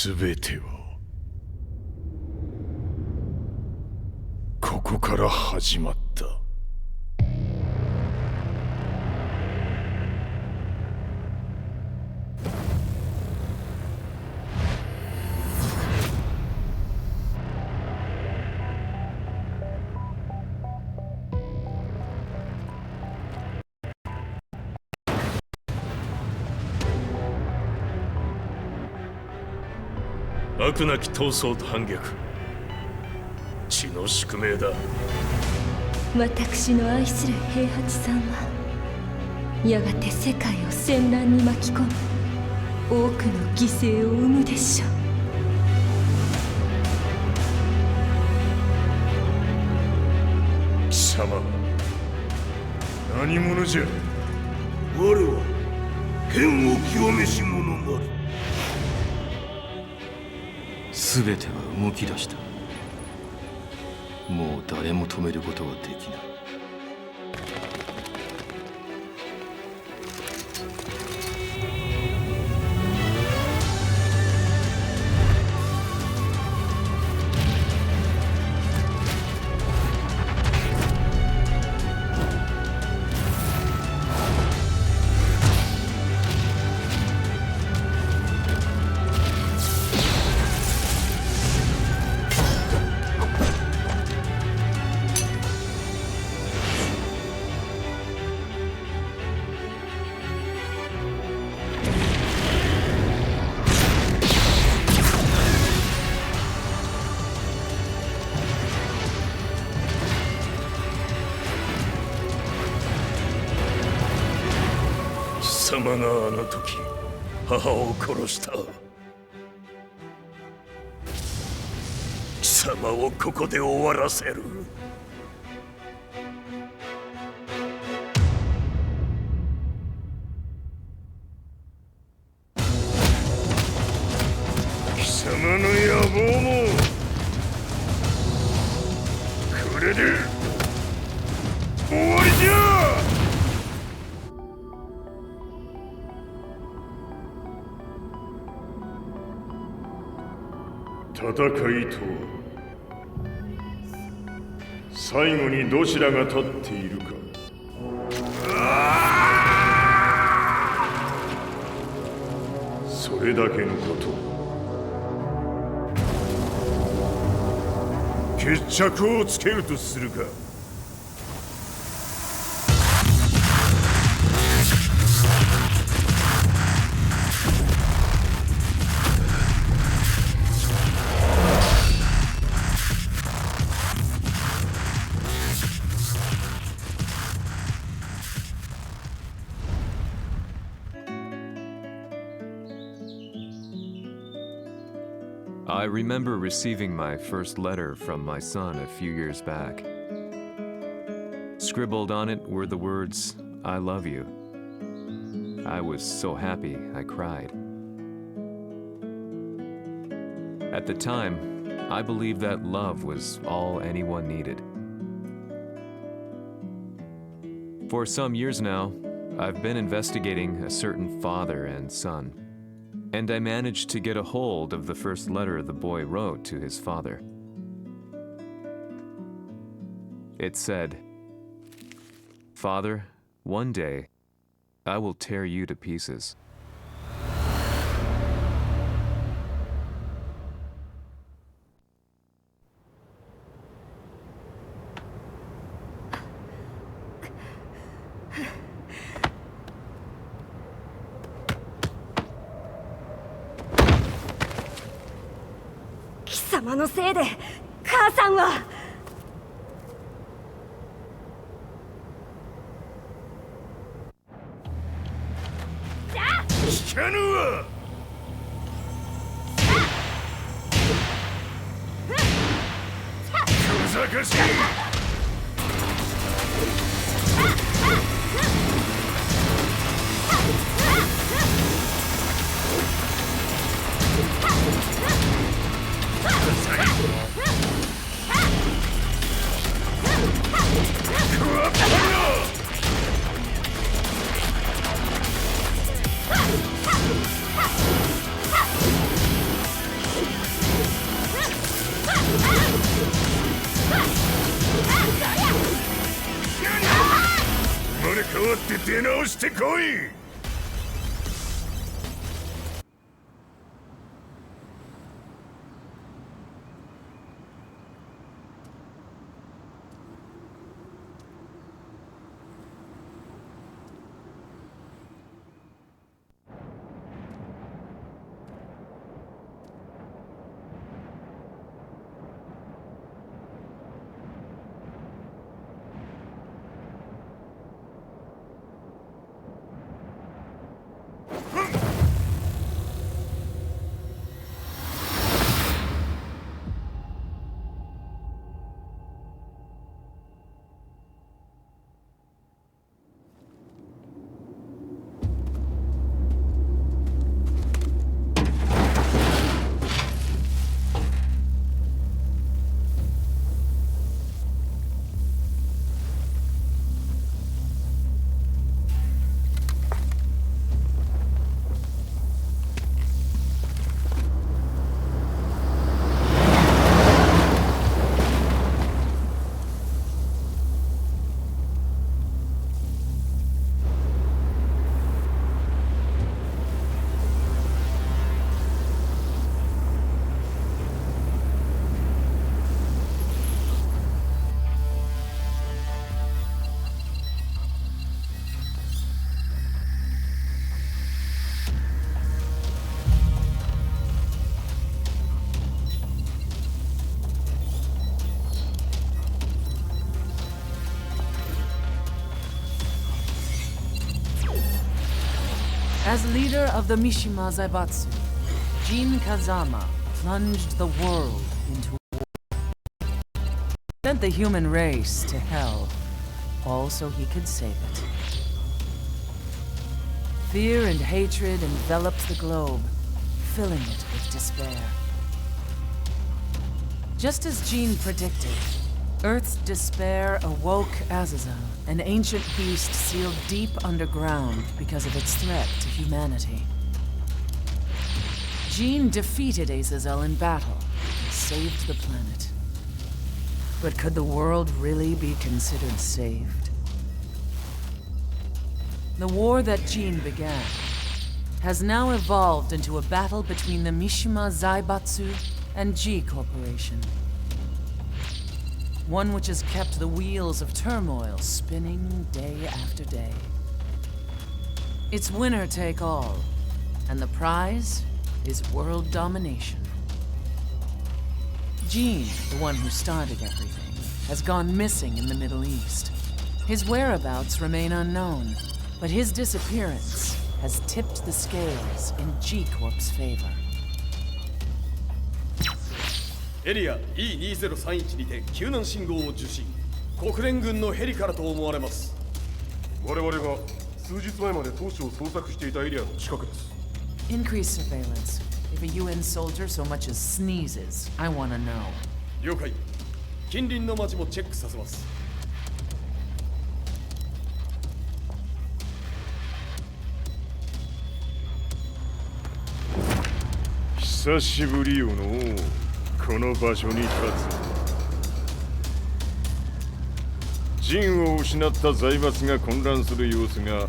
全てはここから始まった。悪なき闘争と反逆、血の宿命だ。私の愛する平八さんはやがて世界を戦乱に巻き込み多くの犠牲を生むでしょう。貴様何者じゃ。我は剣を極めし者なり。全ては動き出した。もう誰も止めることはできない。貴様があの時母を殺した。貴様をここで終わらせる。貴様の野望もこれで終わりじゃ。戦いとは最後にどちらが立っているか。それだけのこと。決着をつけるとするか。I remember receiving my first letter from my son a few years back. Scribbled on it were the words, "I love you." I was so happy I cried. At the time, I believed that love was all anyone needed. For some years now, I've been investigating a certain father and son. And I managed to get a hold of the first letter the boy wrote to his father. It said, "Father, one day, I will tear you to pieces." "貴様のせいで母さんは。聞かぬわ。小賢しい。れ変わって出直してこい。As leader of the Mishima Zaibatsu, Jin Kazama plunged the world into war. Sent the human race to hell, all so he could save it. Fear and hatred enveloped the globe, filling it with despair. Just as Jin predicted, Earth's despair awoke Azazel, an ancient beast sealed deep underground because of its threat to humanity. Jin defeated Azazel in battle and saved the planet. But could the world really be considered saved? The war that Jin began has now evolved into a battle between the Mishima Zaibatsu and G Corporation. One which has kept the wheels of turmoil spinning day after day. It's winner take all, and the prize is world domination. Jin, the one who started everything, has gone missing in the Middle East. His whereabouts remain unknown, but his disappearance has tipped the scales in G Corp's favor. エリア E2031 にて救難信号を受信。国連軍のヘリからと思われます。我々が数日前まで当初を捜索していたエリアの近くです。 Increase surveillance. If a UN soldier so much as sneezes, I want to know. 了解。近隣の町もチェックさせます。久しぶりよのう。この場所に立つ。陣を失った財閥が混乱する様子が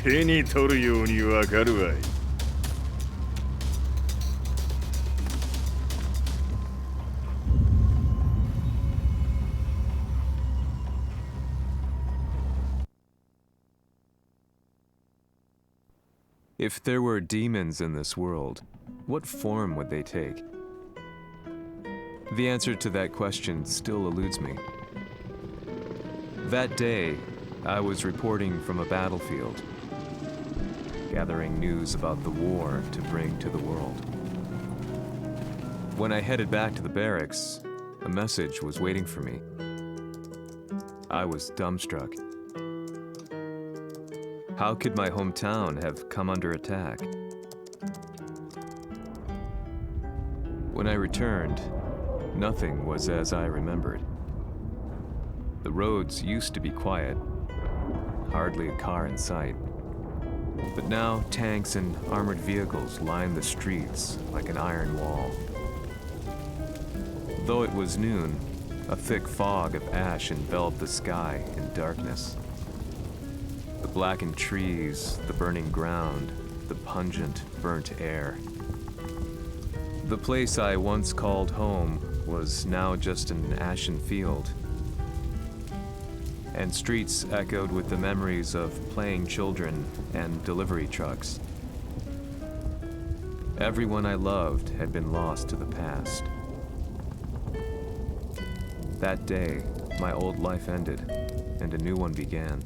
手に取るようにわかるわい。If there were demons in this world, what form would they take? The answer to that question still eludes me. That day, I was reporting from a battlefield, gathering news about the war to bring to the world. When I headed back to the barracks, a message was waiting for me. I was dumbstruck. How could my hometown have come under attack? When I returned, nothing was as I remembered. The roads used to be quiet, hardly a car in sight. But now tanks and armored vehicles line the streets like an iron wall. Though it was noon, a thick fog of ash enveloped the sky in darkness. The blackened trees, the burning ground, the pungent, burnt air. The place I once called home was now just an ashen field. And streets echoed with the memories of playing children and delivery trucks. Everyone I loved had been lost to the past. That day, my old life ended, and a new one began.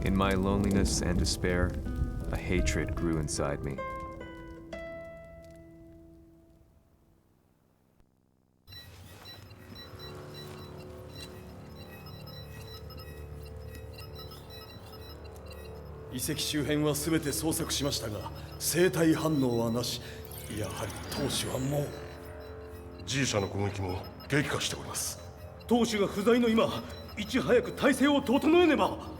In my loneliness and despair, a hatred grew inside me.遺跡周辺は全て捜索しましたが生体反応はなし。やはり当主はもう G 社の攻撃も激化しております。当主が不在の今いち早く体制を整えねば。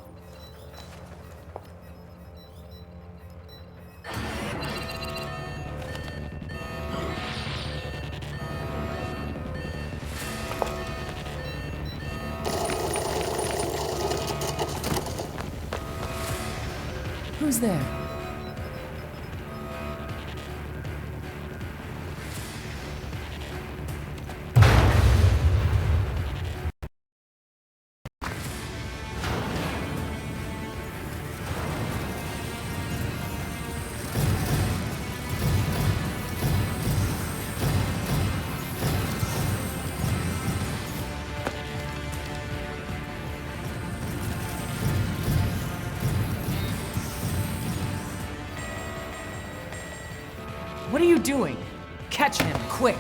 Who's there? What are you doing? Catch him, quick!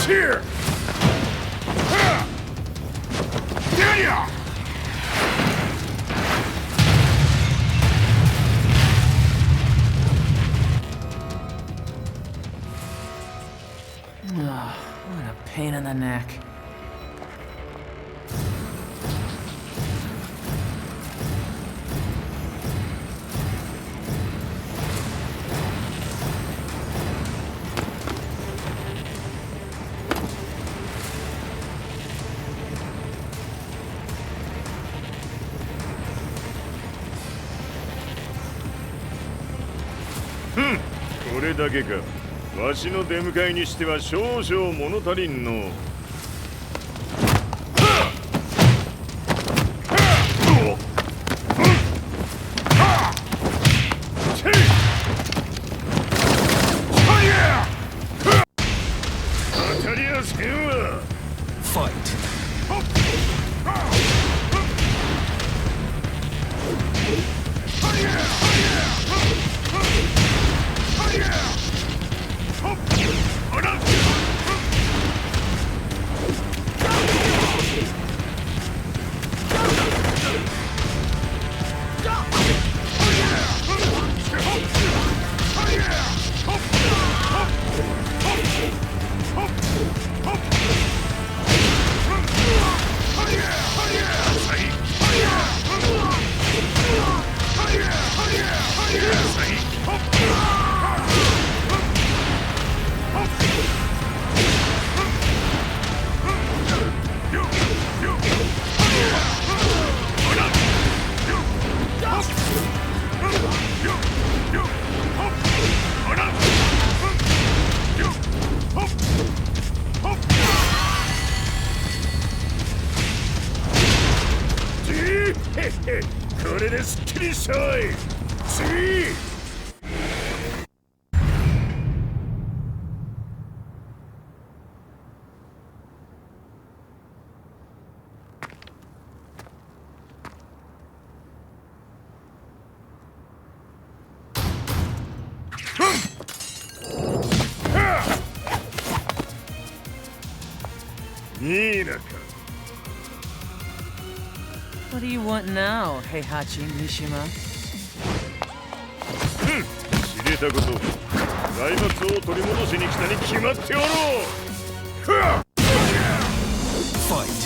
Here! What a pain in the neck. Hmm. これだけか。わしの出迎えにしては少々物足りんの。当たりやすけんわ。Fight. Hehe, これですっきりしたわい。次。いいなか。What do you want now, Heihachi Mishima? しれっしたこと、財閥を取り戻しに来たに決まっておろう。ふっ Fight!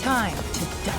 Time to die.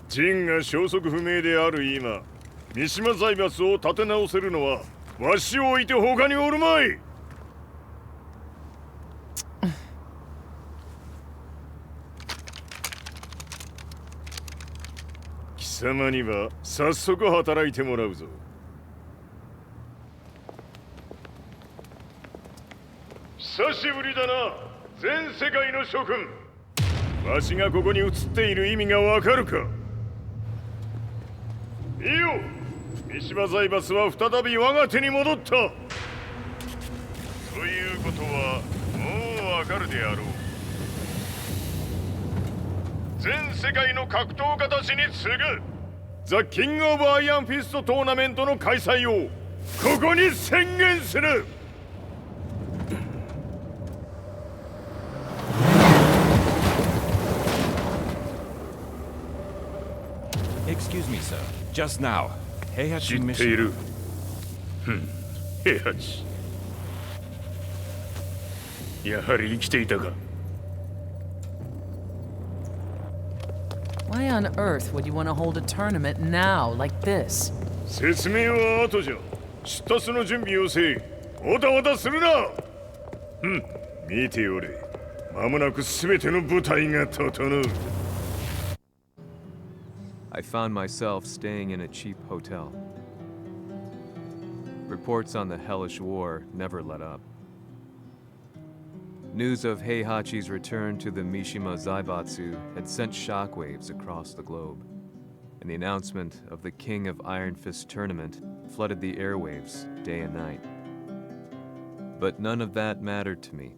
「ジンが消息不明である今、三島財閥を立て直せるのはわしを置いて他におるまい。貴様には早速働いてもらうぞ。久しぶりだな、全世界の諸君。わしがここに映っている意味がわかるか。いいよ、三島財閥は再び我が手に戻った。ということはもうわかるであろう。全世界の格闘家たちに次ぐザ・キング・オブ・アイアンフィストトーナメントの開催をここに宣言する。Excuse me, sir. Just now, 平知八っている。平八。やはり生きていたか。Why on earth would you want to hold a tournament now, like this? 説明は後じゃ。出立の準備をせい。おたおたするな。見ておれ。間もなく全ての部隊が整う。I found myself staying in a cheap hotel. Reports on the hellish war never let up. News of Heihachi's return to the Mishima Zaibatsu had sent shockwaves across the globe, and the announcement of the King of Iron Fist tournament flooded the airwaves day and night. But none of that mattered to me.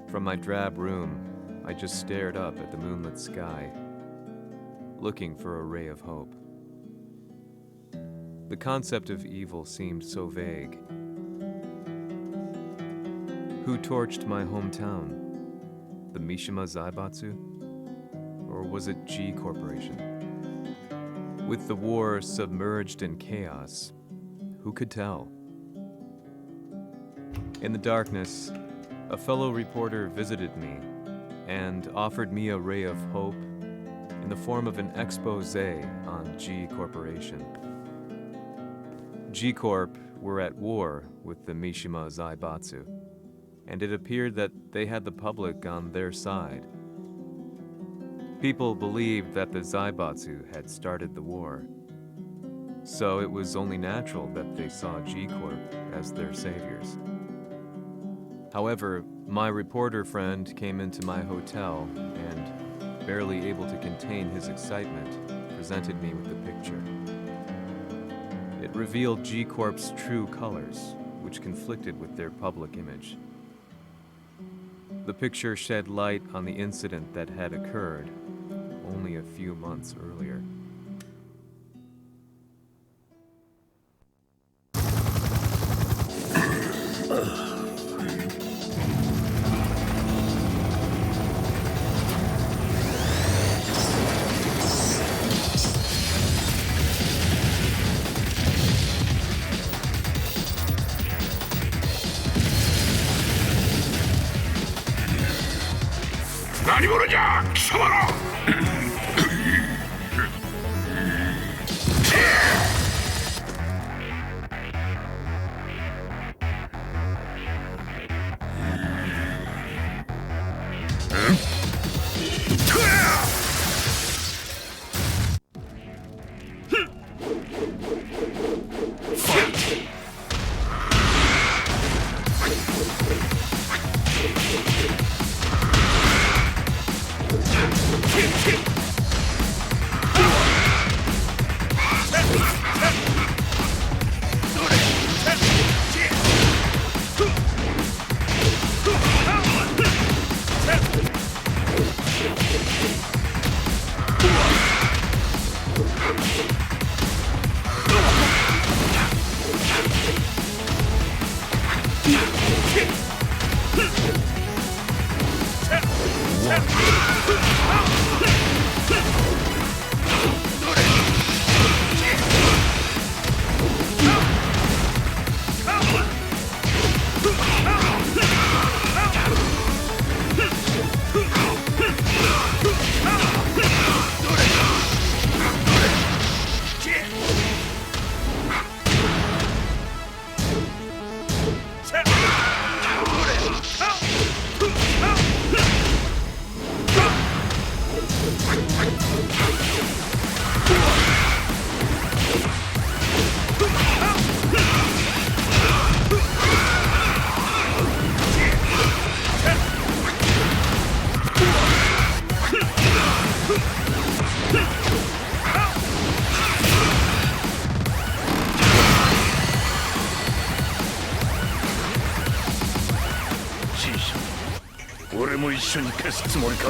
From my drab room, I just stared up at the moonlit sky, looking for a ray of hope. The concept of evil seemed so vague. Who torched my hometown? The Mishima Zaibatsu? Or was it G Corporation? With the war submerged in chaos, who could tell? In the darkness, a fellow reporter visited me and offered me a ray of hope in the form of an expose on G Corporation. G Corp were at war with the Mishima Zaibatsu, and it appeared that they had the public on their side. People believed that the Zaibatsu had started the war. So it was only natural that they saw G-Corp as their saviors. However, my reporter friend came into my hotel and, barely able to contain his excitement, presented me with the picture. It revealed G-Corp's true colors, which conflicted with their public image. The picture shed light on the incident that had occurred only a few months earlier.俺も一緒に消すつもりか。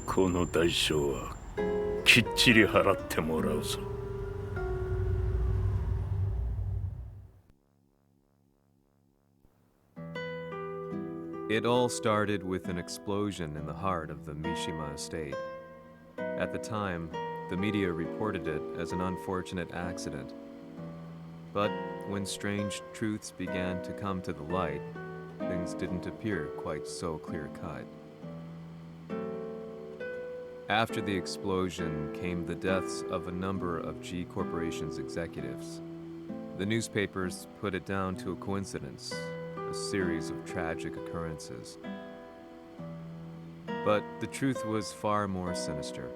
この代償はきっちり払ってもらうぞ。It all started with an explosion in the heart of the Mishima estate. At the time, the media reported it as an unfortunate accident. But when strange truths began to come to the light, things didn't appear quite so clear-cut. After the explosion came the deaths of a number of G Corporation's executives. The newspapers put it down to a coincidence, a series of tragic occurrences. But the truth was far more sinister.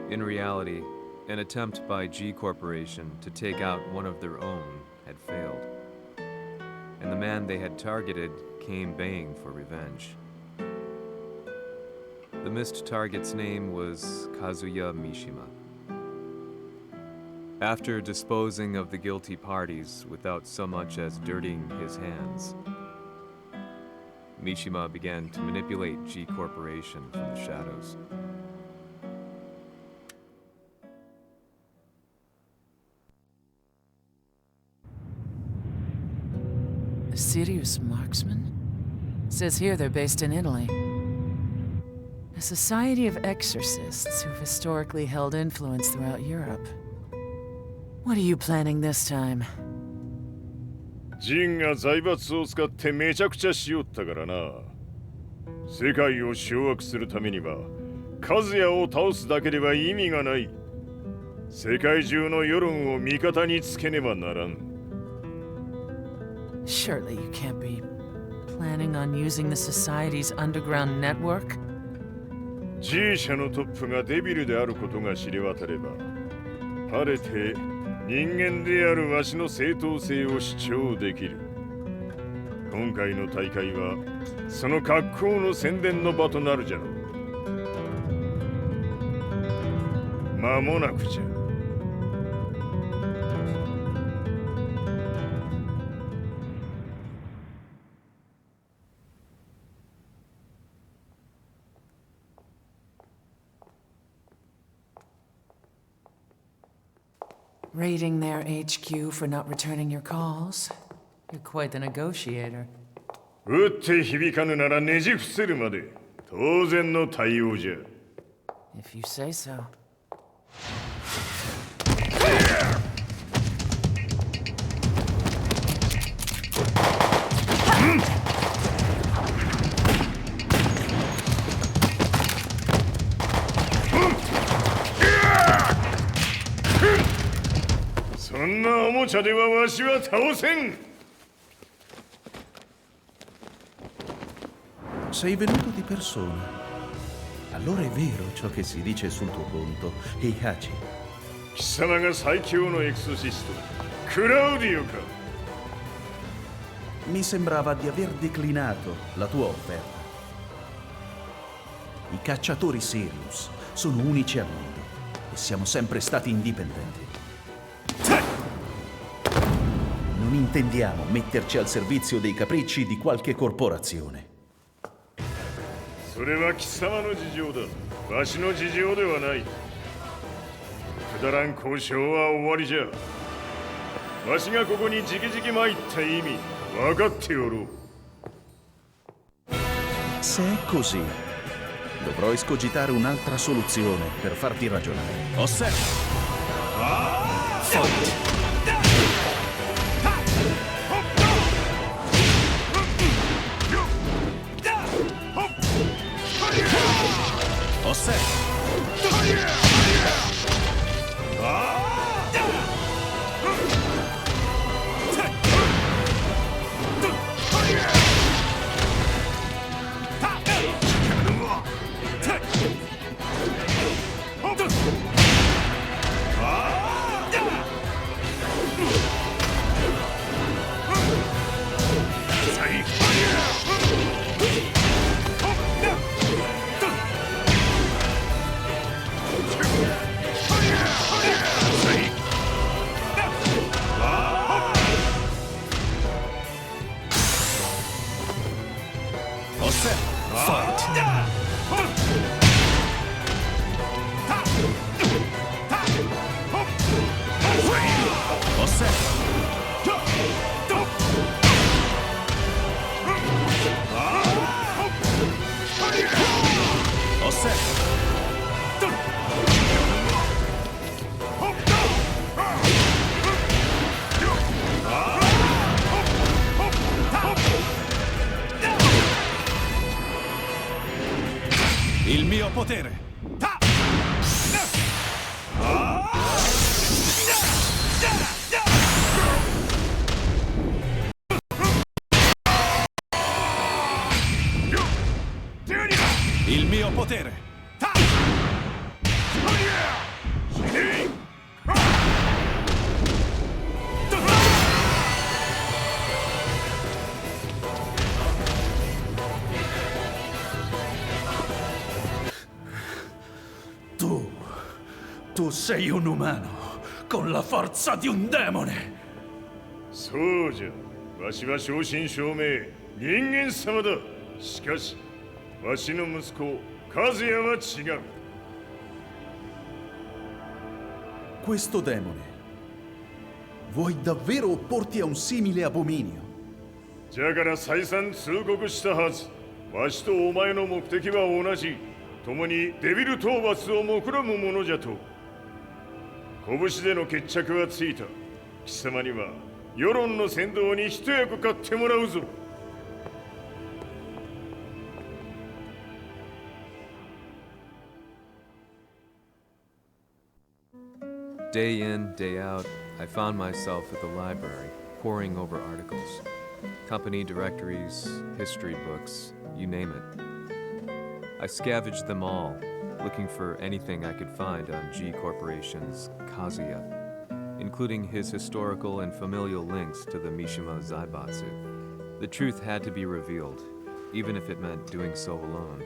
In reality, an attempt by G Corporation to take out one of their own had failed, and the man they had targeted came baying for revenge. The missed target's name was Kazuya Mishima. After disposing of the guilty parties without so much as dirtying his hands, Mishima began to manipulate G Corporation from the shadows. A serious marksman? Says here they're based in Italy. A society of exorcists who've historically held influence throughout Europe. What are you planning this time? ジンが財閥を使ってめちゃくちゃしよったからな。世界を掌握するためには和也を倒すだけでは意味がない。世界中の世論を味方につけねばならん。Surely you can't be planning on using the society's underground network? G 社のトップがデビルであることが知れ渡れば、晴れて人間であるわしの正当性を主張できる。今回の大会はその格好の宣伝の場となるじゃろう。間もなくじゃ。Raiding their HQ for not returning your calls. You're quite the negotiator. 撃って響かぬならねじ伏せるまで当然の対応じゃ。If you say so. Hmm? そんなおもちゃではわしは倒せん。Sei venuto di persona. Allora è vero ciò che si dice sul tuo conto, Heihachi. 貴様が最強のエクソシスト、クラウディオか。Mi sembrava di aver declinato la tua offerta. I cacciatori Sirius sono unici al mondo e siamo sempre stati indipendenti. Non intendiamo metterci al servizio dei capricci di qualche corporazione. それは貴様の事情だ。わしの事情ではない。くだらん交渉は終わりじゃ。わしがここに直々参った意味分かっておろう。Se è così, dovrò escogitare un'altra soluzione per farti ragionare. Osserva! Fight! Osserva! Il mio potere! Ta! Il mio potere! Ta! Tu sei un umano con la forza di un demone. そうじゃ、わしは正真正銘人間様だ。しかしわしの息子和也は違う。 Questo demone, vuoi davvero opporti a un simile abominio? じゃから再三通告したはず。わしとお前の目的は同じ。共にデビル討伐を目論むものじゃと。拳での決着はついた。貴様には世論の先導に一役買ってもらうぞ。 Day in, day out, I found myself at the library, poring over articles. Company directories, history books, you name it. I scavenged them all, looking for anything I could find on G Corporation's Kazuya, including his historical and familial links to the Mishima Zaibatsu. The truth had to be revealed, even if it meant doing so alone.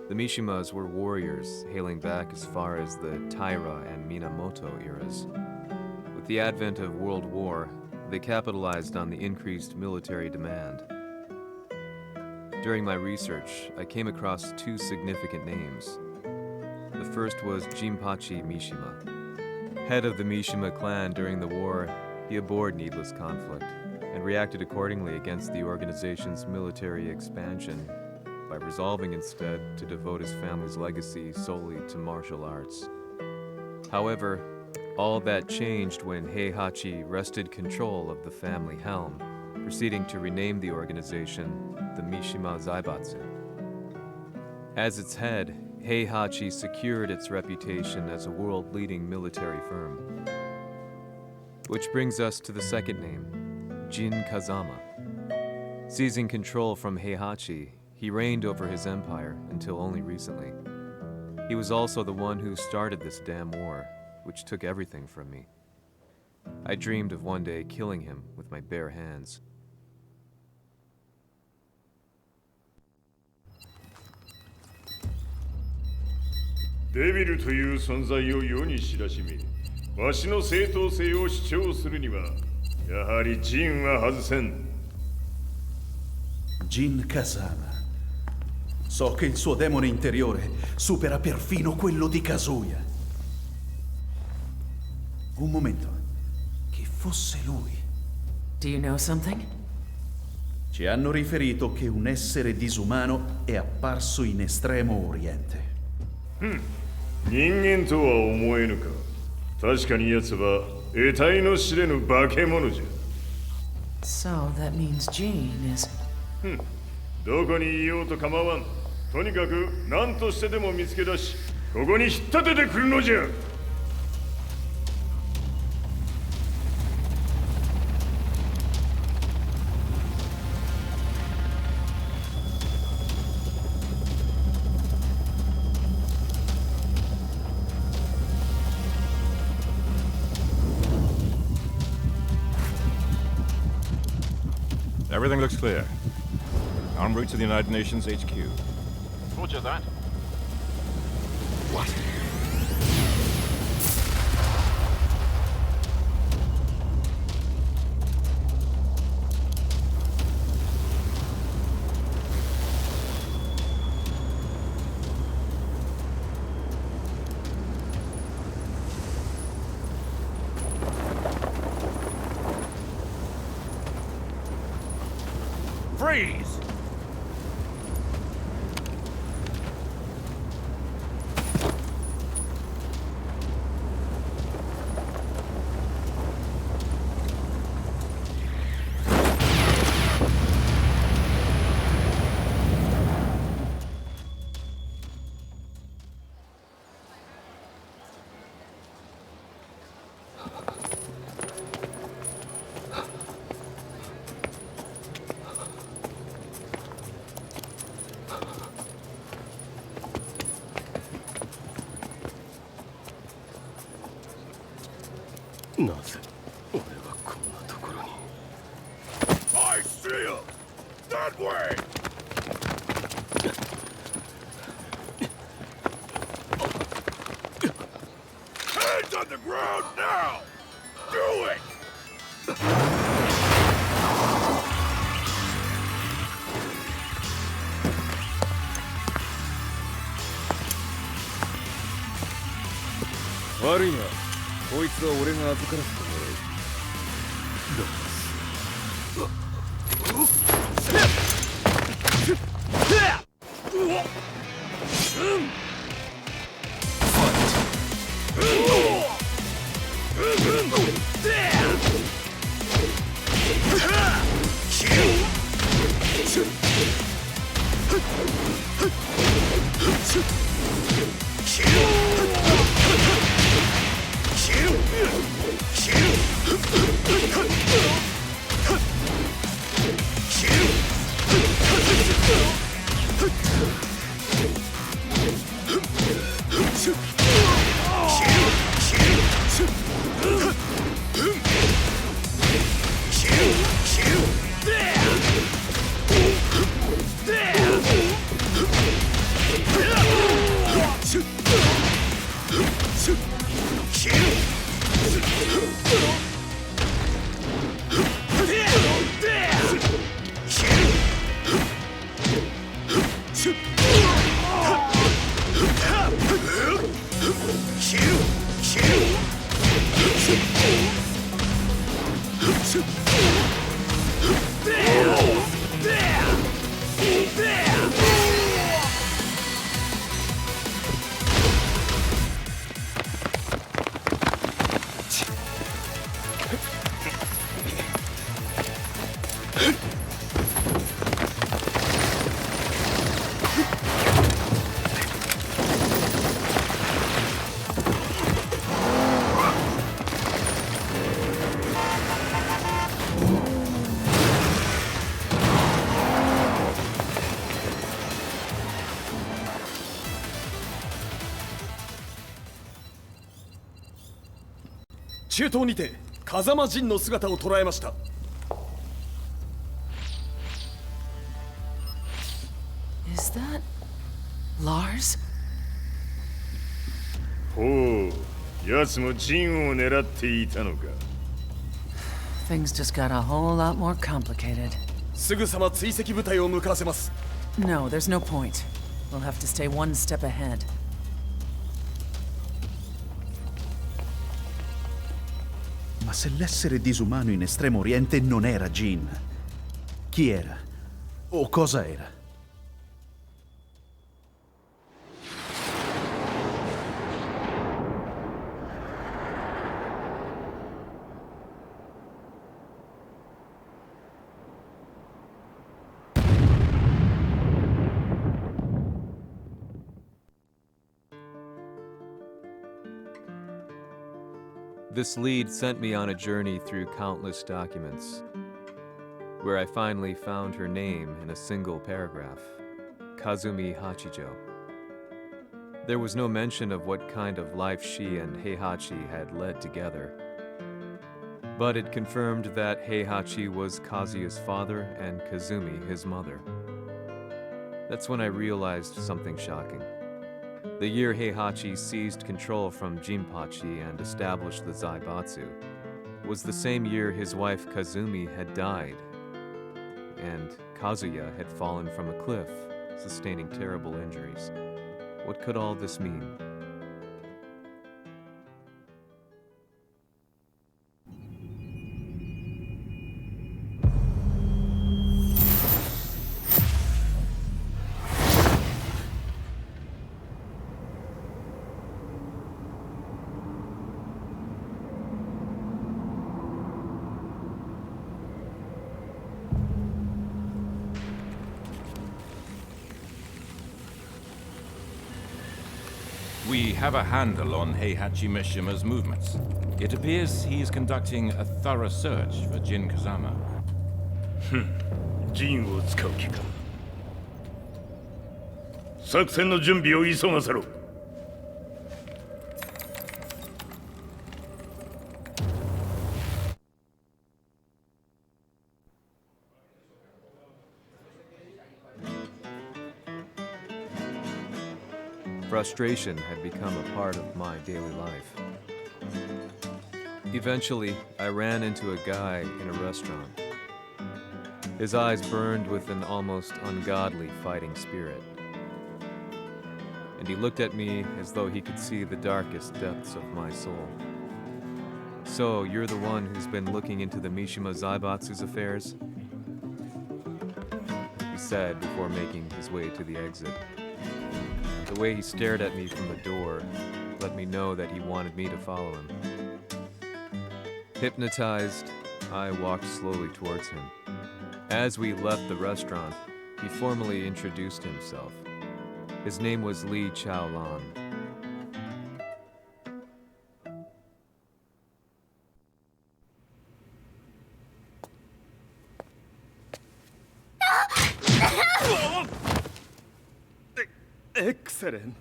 The Mishimas were warriors hailing back as far as the Taira and Minamoto eras. With the advent of World War, they capitalized on the increased military demand. During my research, I came across two significant names. The first was Jinpachi Mishima. Head of the Mishima clan during the war, he abhorred needless conflict and reacted accordingly against the organization's military expansion by resolving instead to devote his family's legacy solely to martial arts. However, all that changed when Heihachi wrested control of the family helm, proceeding to rename the organization the Mishima Zaibatsu. As its head, Heihachi secured its reputation as a world-leading military firm. Which brings us to the second name, Jin Kazama. Seizing control from Heihachi, he reigned over his empire until only recently. He was also the one who started this damn war, which took everything from me. I dreamed of one day killing him with my bare hands. デビルという存在を世に知らしめ、わしの正当性を主張するには、やはりジンは外せん。 Jin Kazama. So che il suo demone interiore supera perfino quello di Kazuya. Un momento. Che fosse lui. Do you know something? Ci hanno riferito che un essere disumano è apparso in Estremo Oriente. 人間とは思えぬか。確かに奴は得体の知れぬ化け物じゃ。 So that means Jean is... どこにいようと構わん。とにかく何としてでも見つけ出し、ここに引っ立ててくるのじゃ。 Everything looks clear. En route to the United Nations HQ. Roger that. What? Freeze! なぜ俺はこんなところに。 I see him! That way! Hands on the ground now! Do it! Worry not. こいつは俺が預からせてもらう。中東にて風間陣の姿を捉えました。Is that Lars? ほう、奴も陣を狙っていたのか。Things just got a whole lot more complicated. すぐさま追跡部隊を向かわせます。No, there's no point. We'll have to stay one step ahead. Ma se l'essere disumano in Estremo Oriente non era Jin, chi era? O cosa era? This lead sent me on a journey through countless documents, where I finally found her name in a single paragraph, Kazumi Hachijo. There was no mention of what kind of life she and Heihachi had led together, but it confirmed that Heihachi was Kazuya's father and Kazumi his mother. That's when I realized something shocking. The year Heihachi seized control from Jinpachi and established the Zaibatsu was the same year his wife Kazumi had died, and Kazuya had fallen from a cliff, sustaining terrible injuries. What could all this mean? We have a handle on Heihachi Mishima's movements. It appears he is conducting a thorough search for Jin Kazama. 陣を使う気か。作戦の準備を急がせろ。Frustration had become a part of my daily life. Eventually, I ran into a guy in a restaurant. His eyes burned with an almost ungodly fighting spirit. And he looked at me as though he could see the darkest depths of my soul. "So, you're the one who's been looking into the Mishima Zaibatsu's affairs?" he said before making his way to the exit. The way he stared at me from the door let me know that he wanted me to follow him. Hypnotized, I walked slowly towards him. As we left the restaurant, he formally introduced himself. His name was Li Chaolan. Excellent.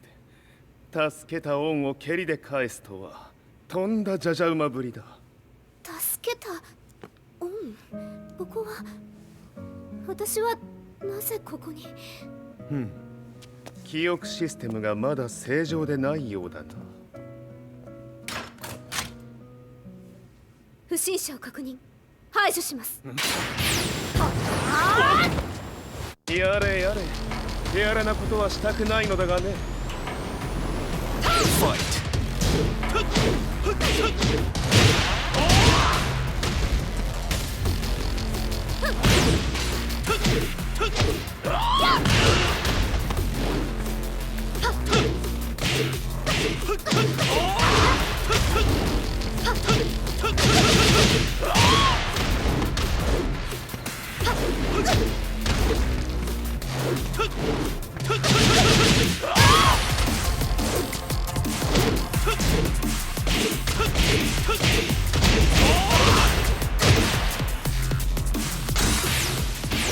助けた恩を蹴りで返すとはとんだじゃじゃ馬ぶりだ。助けた恩。ここは私はなぜここに。記憶システムがまだ正常でないようだな。不審者を確認。排除します。やれやれ。手荒なことはしたくないのだがね。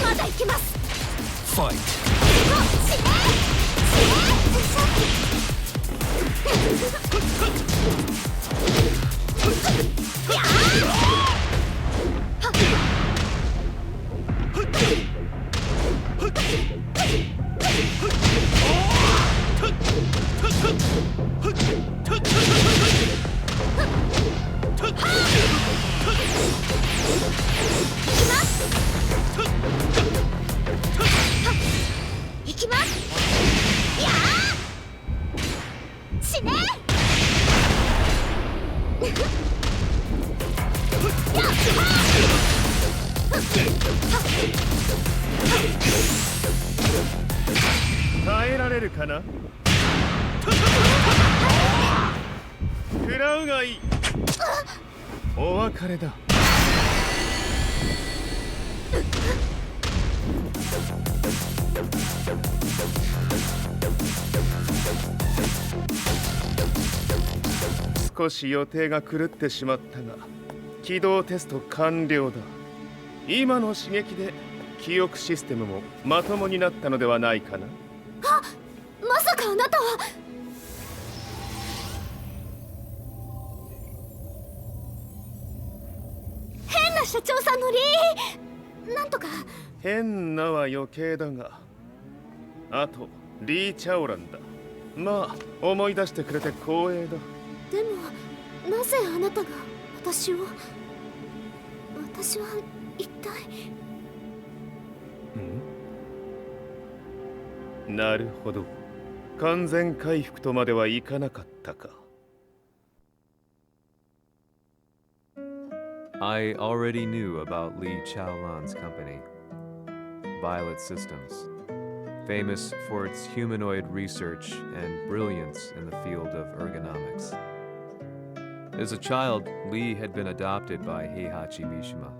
まだ行きます。行きます。やあ。死ね。耐えられるかな。食らうがいい。お別れだ。少し予定が狂ってしまったが起動テスト完了だ。今の刺激で記憶システムもまともになったのではないかな。まさかあなたは。変な社長さんのなんとか。変なは余計だが、あとリー・チャオランだ。まあ思い出してくれて光栄だ。でもなぜあなたが私を。私は一体。なるほど。完全回復とまではいかなかったか。I already knew about Li Chaolan's company, Violet Systems, famous for its humanoid research and brilliance in the field of ergonomics. As a child, Li had been adopted by Heihachi Mishima,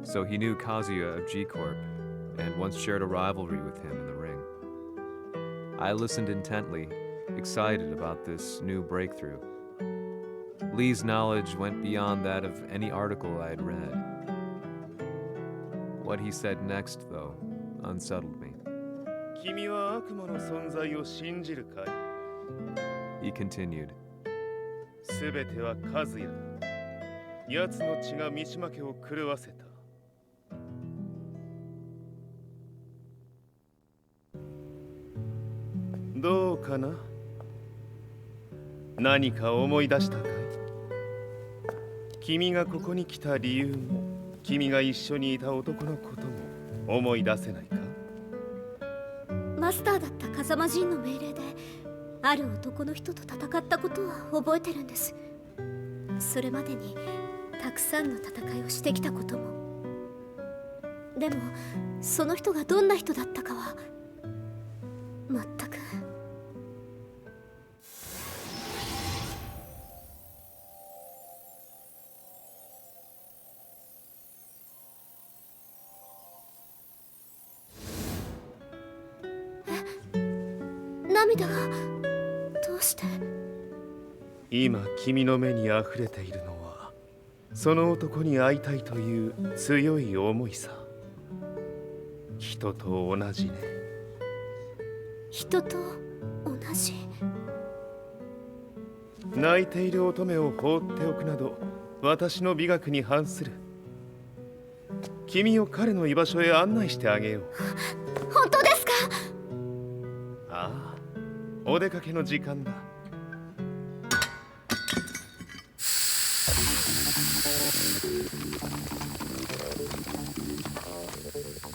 so he knew Kazuya of G-Corp and once shared a rivalry with him in the ring. I listened intently, excited about this new breakthrough. Lee's knowledge went beyond that of any article I had read. What he said next, though, unsettled me. 君は悪魔の存在を信じるかい? He continued. すべては和也だ。奴の血が三島家を狂わせた。どうどうかな。何か思い出したかい？君がここに来た理由も、君が一緒にいた男のことも思い出せないか？マスターだった風間陣の命令である男の人と戦ったことは覚えてるんです。それまでにたくさんの戦いをしてきたことも。でもその人がどんな人だったかは全く。涙がどうして？今君の目にあふれているのはその男に会いたいという強い思いさ。人と同じね。人と同じ？泣いている乙女を放っておくなど私の美学に反する。君を彼の居場所へ案内してあげよう。本当ですか？ああ、お出かけの時間だ。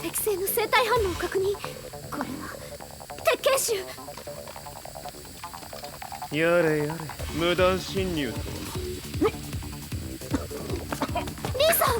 適正の生体反応を確認。これは鉄拳臭。やれやれ、無断侵入とは。リーさん！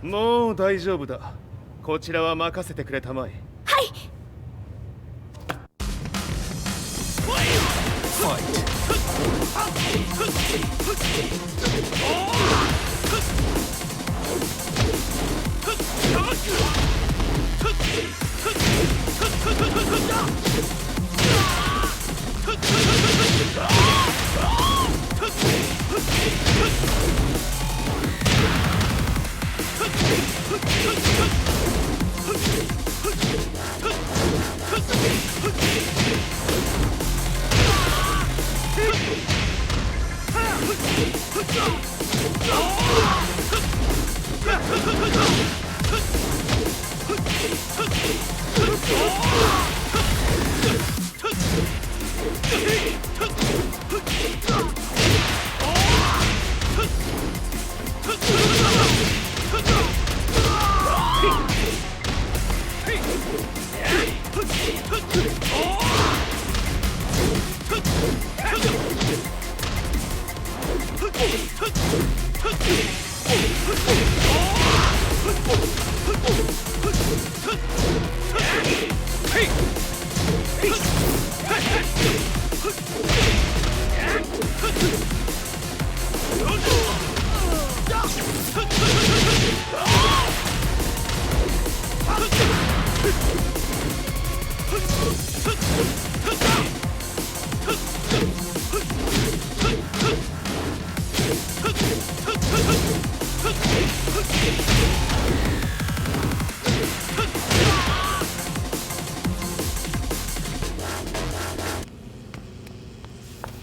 もう大丈夫だ。こちらは任せてくれたまえ。はい。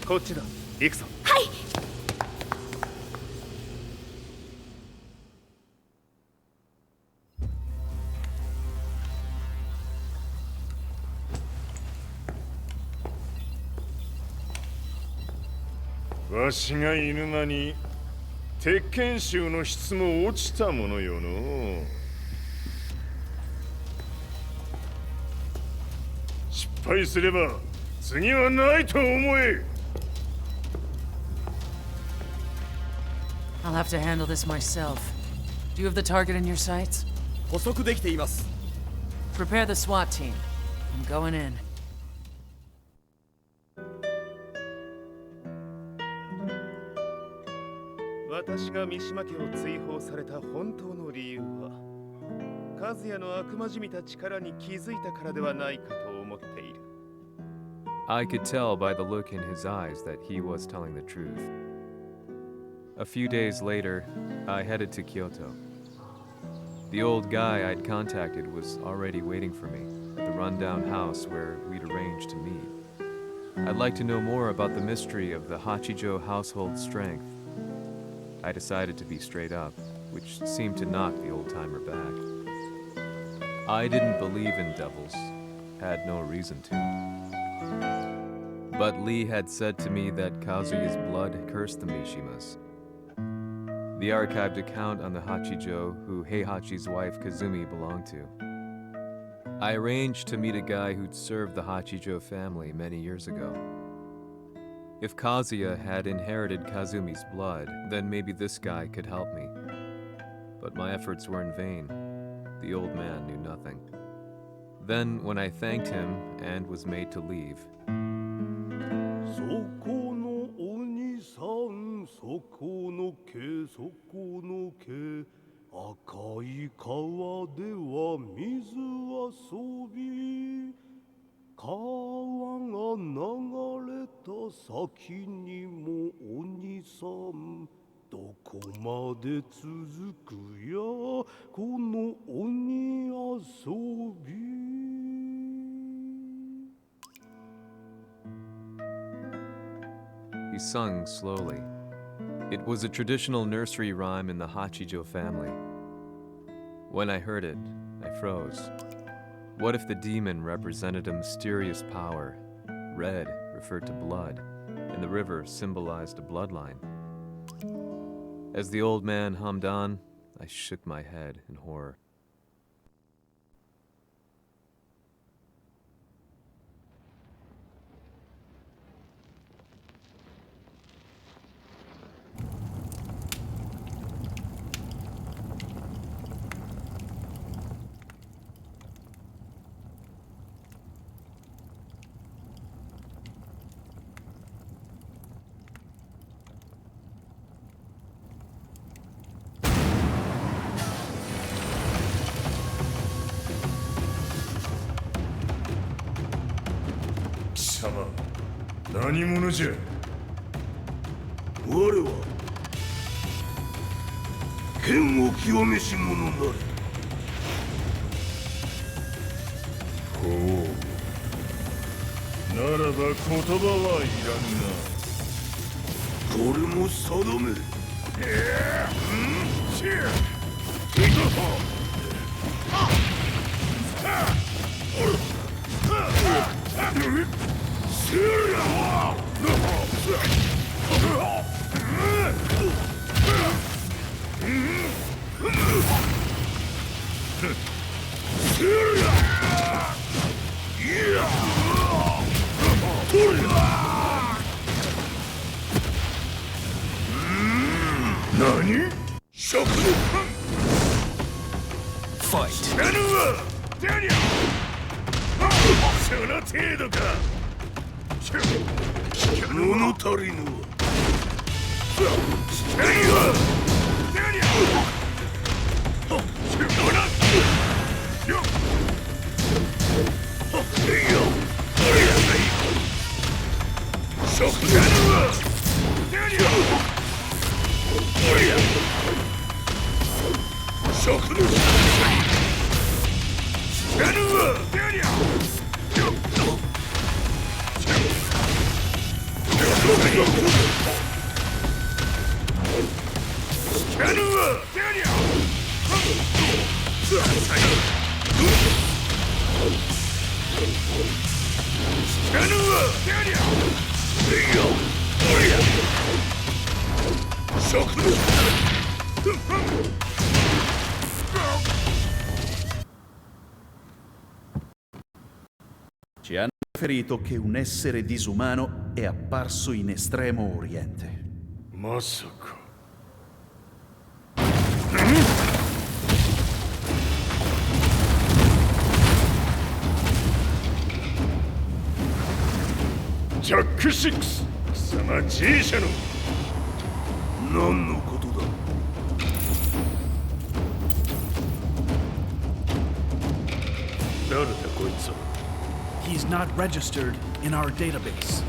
こっちだ。行くぞ。はい。わしが犬間に鉄拳衆の質も落ちたものよの。失敗すれば次はないと思え。I'll have to handle this myself. Do you have the target in your sights? 捕捉できています。 Prepare the SWAT team. I'm going in. 私が三島家を追放された本当の理由は、和也の悪魔じみた力に気づいたからではないかと思っている。I could tell by the look in his eyes that he was telling the truth. A few days later, I headed to Kyoto. The old guy I'd contacted was already waiting for me at the rundown house where we'd arranged to meet. I'd like to know more about the mystery of the Hachijo household strength. I decided to be straight up, which seemed to knock the old-timer back. I didn't believe in devils, had no reason to. But Lee had said to me that Kazuya's blood cursed the Mishimas. The archived account on the Hachijo who Heihachi's wife Kazumi belonged to. I arranged to meet a guy who'd served the Hachijo family many years ago. If Kazuya had inherited Kazumi's blood, then maybe this guy could help me. But my efforts were in vain. The old man knew nothing. Then, when I thanked him and was made to leave, そこの鬼さん、そこの毛、そこの毛、赤い川では水遊び、川が流れた先にも鬼さん、どこまで続くやこの鬼遊び。 he sung slowly. It was a traditional nursery rhyme in the Hachijo family. When I heard it, I froze. What if the demon represented a mysterious power? Red referred to blood, and the river symbolized a bloodline. As the old man hummed on, I shook my head in horror. Sama, 何者じゃ。我は剣を極めし者なれ。ほう。ならば言葉はいらんな。これも定め。な程度か。物足りぬわ。Ci hanno riferito che un essere disumano è apparso in Estremo Oriente. まさか。ジャック6、貴様 G 社の何のことだ。誰だこいつは。 He's not registered in our database.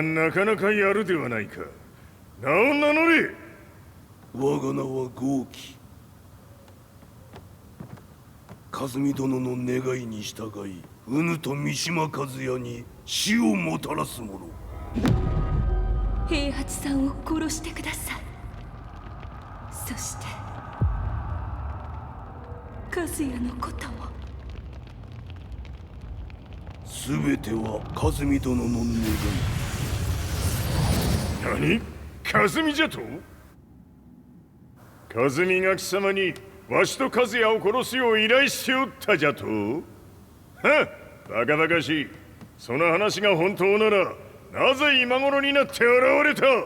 なかなかやるではないか。名を名乗れ。我が名は豪輝。和美殿の願いに従い、うぬと三島和也に死をもたらす者。平八さんを殺してください。そして和也のことも。すべては和美殿の願い。何？和美じゃと？和美が貴様にわしと和也を殺すよう依頼しておったじゃと？はっ、バカバカしい。その話が本当ならなぜ今頃になって現れた？う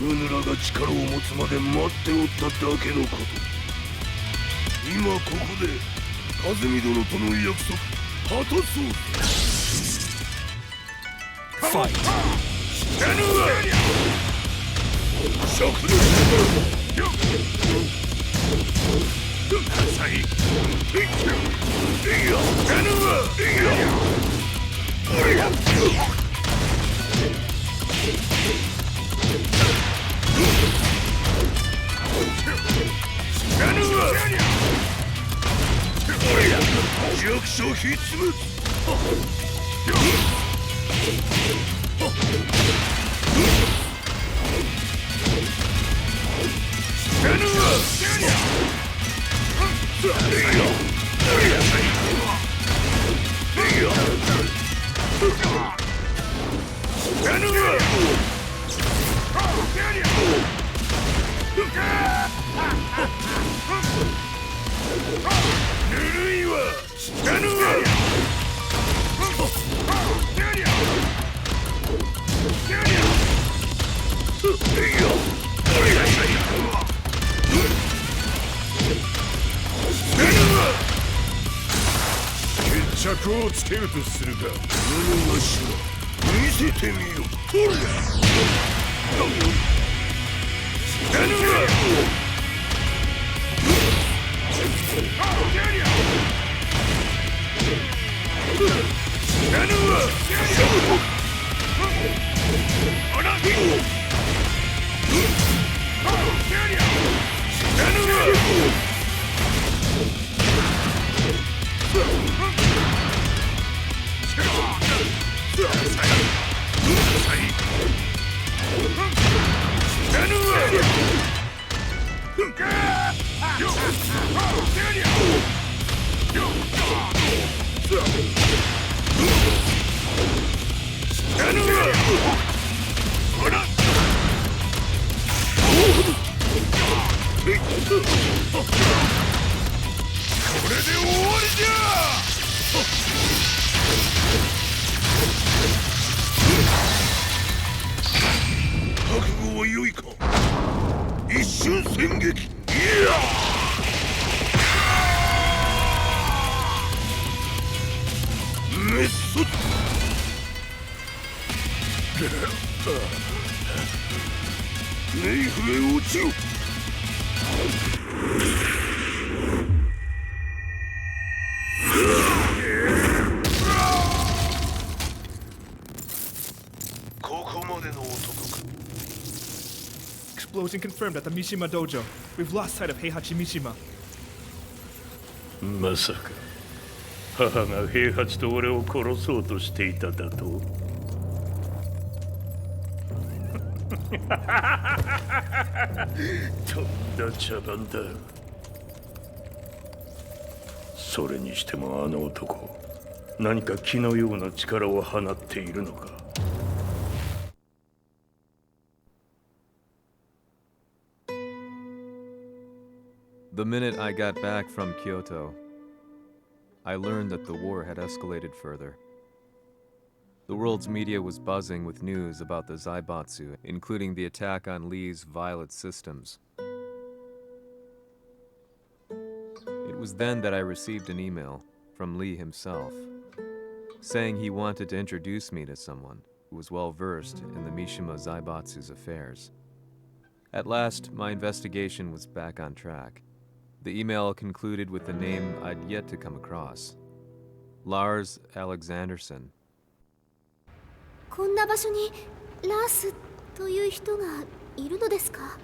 ぬらが力を持つまで待っておっただけのこと。今ここで和美殿との約束果たそう。ファイト。弱小必滅。ぬるいわ。決着をつけるとするか。何がしろ見せてみよ。ほら覚悟は良いか。一瞬戦撃。メッソネイフへ落ちろ。ここまでの男か。 Explosion confirmed at the Mishima dojo. We've lost sight of Heihachi Mishima. まさか母が平八と俺を殺そうとしていただと。とんだ茶番だ。それにしてもあの男、何か気のような力を放っているのか。The minute I got back from Kyoto, I learned that the war had escalated further. The world's media was buzzing with news about the Zaibatsu, including the attack on Lee's Violet systems. It was then that I received an email from Lee himself, saying he wanted to introduce me to someone who was well versed in the Mishima Zaibatsu's affairs. At last, my investigation was back on track. The email concluded with a name I'd yet to come across. Lars Alexanderson. こんな場所にラースという人がいるのですか？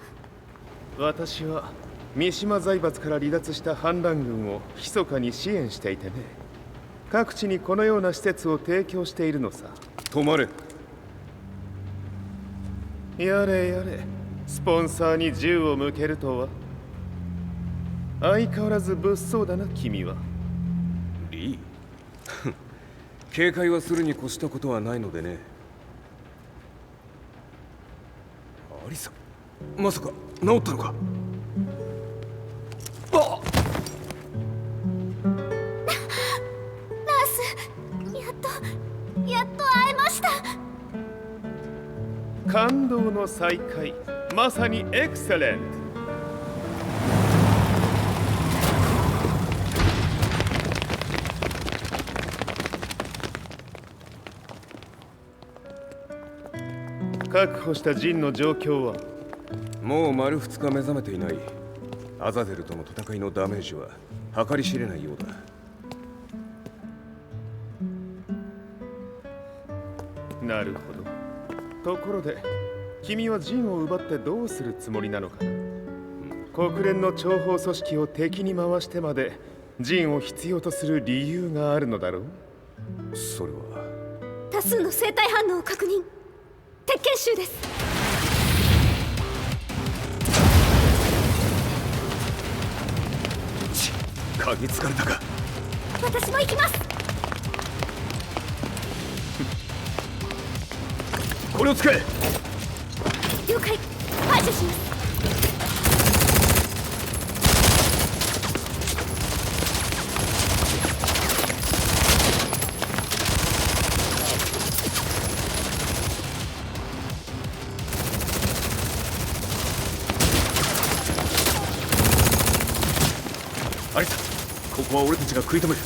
私は三島財閥から離脱した反乱軍を密かに支援していてね。各地にこのような施設を提供しているのさ。止まれ。やれやれ、スポンサーに銃を向けるとは。相変わらず物騒だな、君は。リー警戒はするに越したことはないのでね。アリサ、まさか治ったのか？あっラース、やっと会えました。感動の再会、まさにエクセレント。確保したジンの状況は？もう丸2日目覚めていない。アザゼルとの戦いのダメージは計り知れないようだ。なるほど。ところで君はジンを奪ってどうするつもりなのかな？国連の諜報組織を敵に回してまでジンを必要とする理由があるのだろう？それは多数の生体反応を確認。鉄拳衆です。嗅ぎつかれたか。私も行きます。これを使え。了解。排除します。アリサ、ここは俺たちが食い止める。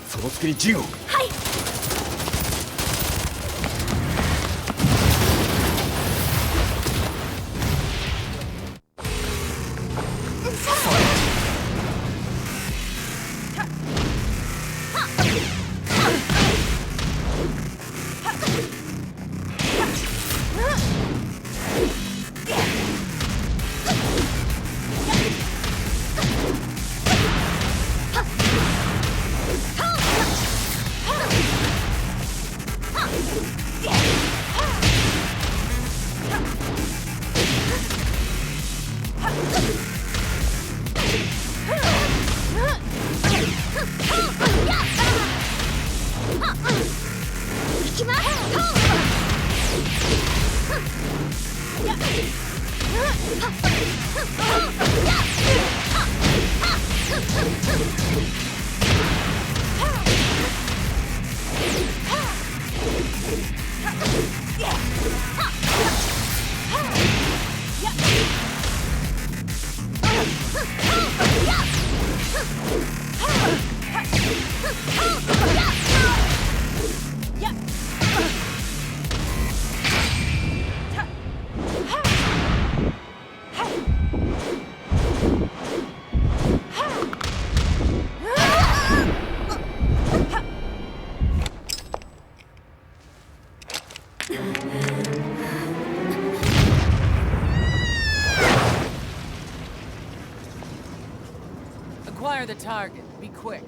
その隙にジンを。はい。Acquire the target. Be quick.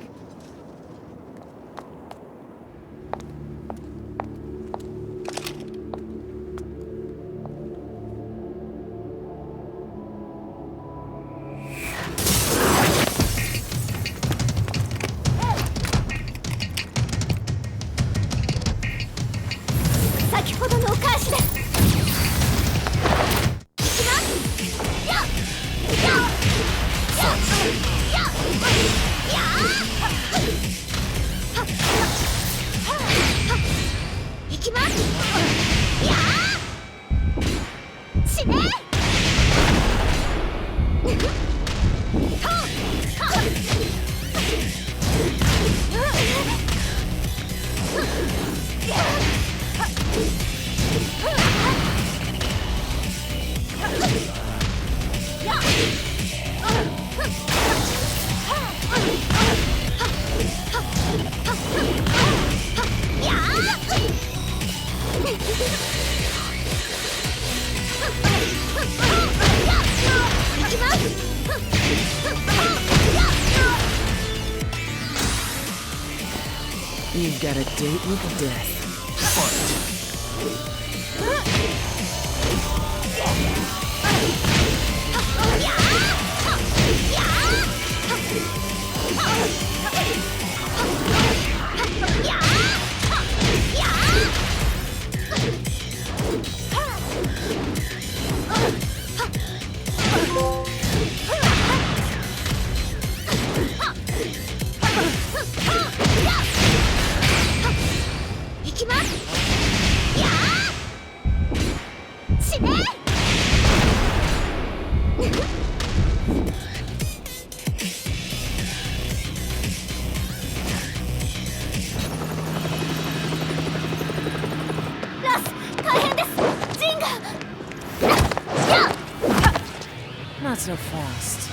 You've got a date with death. Not so fast.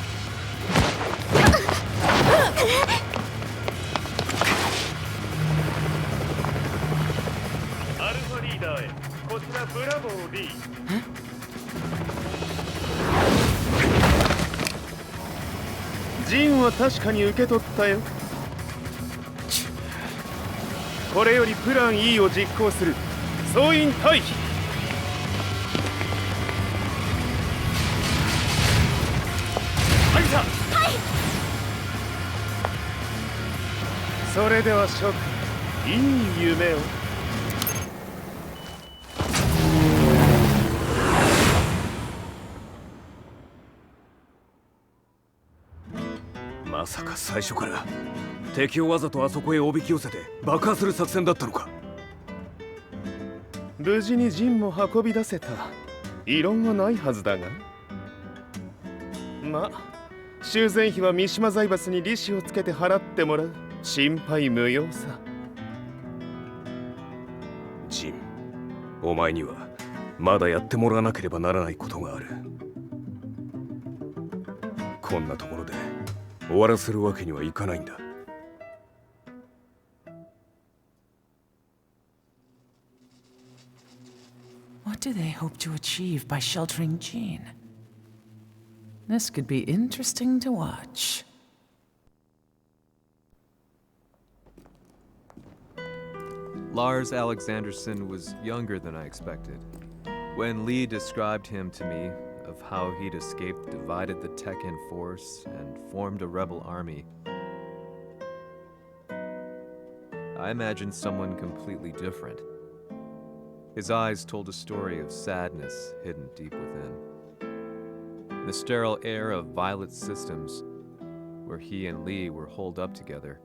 アルファリーダーへ。こちらブラボー D。ジンは確かに受け取ったよ。これよりプラン E を実行する。総員退避。それでは諸君、いい夢を。まさか最初から敵をわざとあそこへおびき寄せて爆破する作戦だったのか。無事にジンも運び出せた。異論はないはずだが。まあ修繕費は三島財閥に利子をつけて払ってもらう。心配無用さ。ジン、お前にはまだやってもらわなければならないことがある。こんなところで終わらせるわけにはいかないんだ。What do they hope to achieve by sheltering Jean? This could be interesting to watch. Lars Alexanderson was younger than I expected. When Lee described him to me, of how he'd escaped, divided the Tekken force, and formed a rebel army, I imagined someone completely different. His eyes told a story of sadness hidden deep within. In the sterile air of Violet Systems, where he and Lee were holed up together,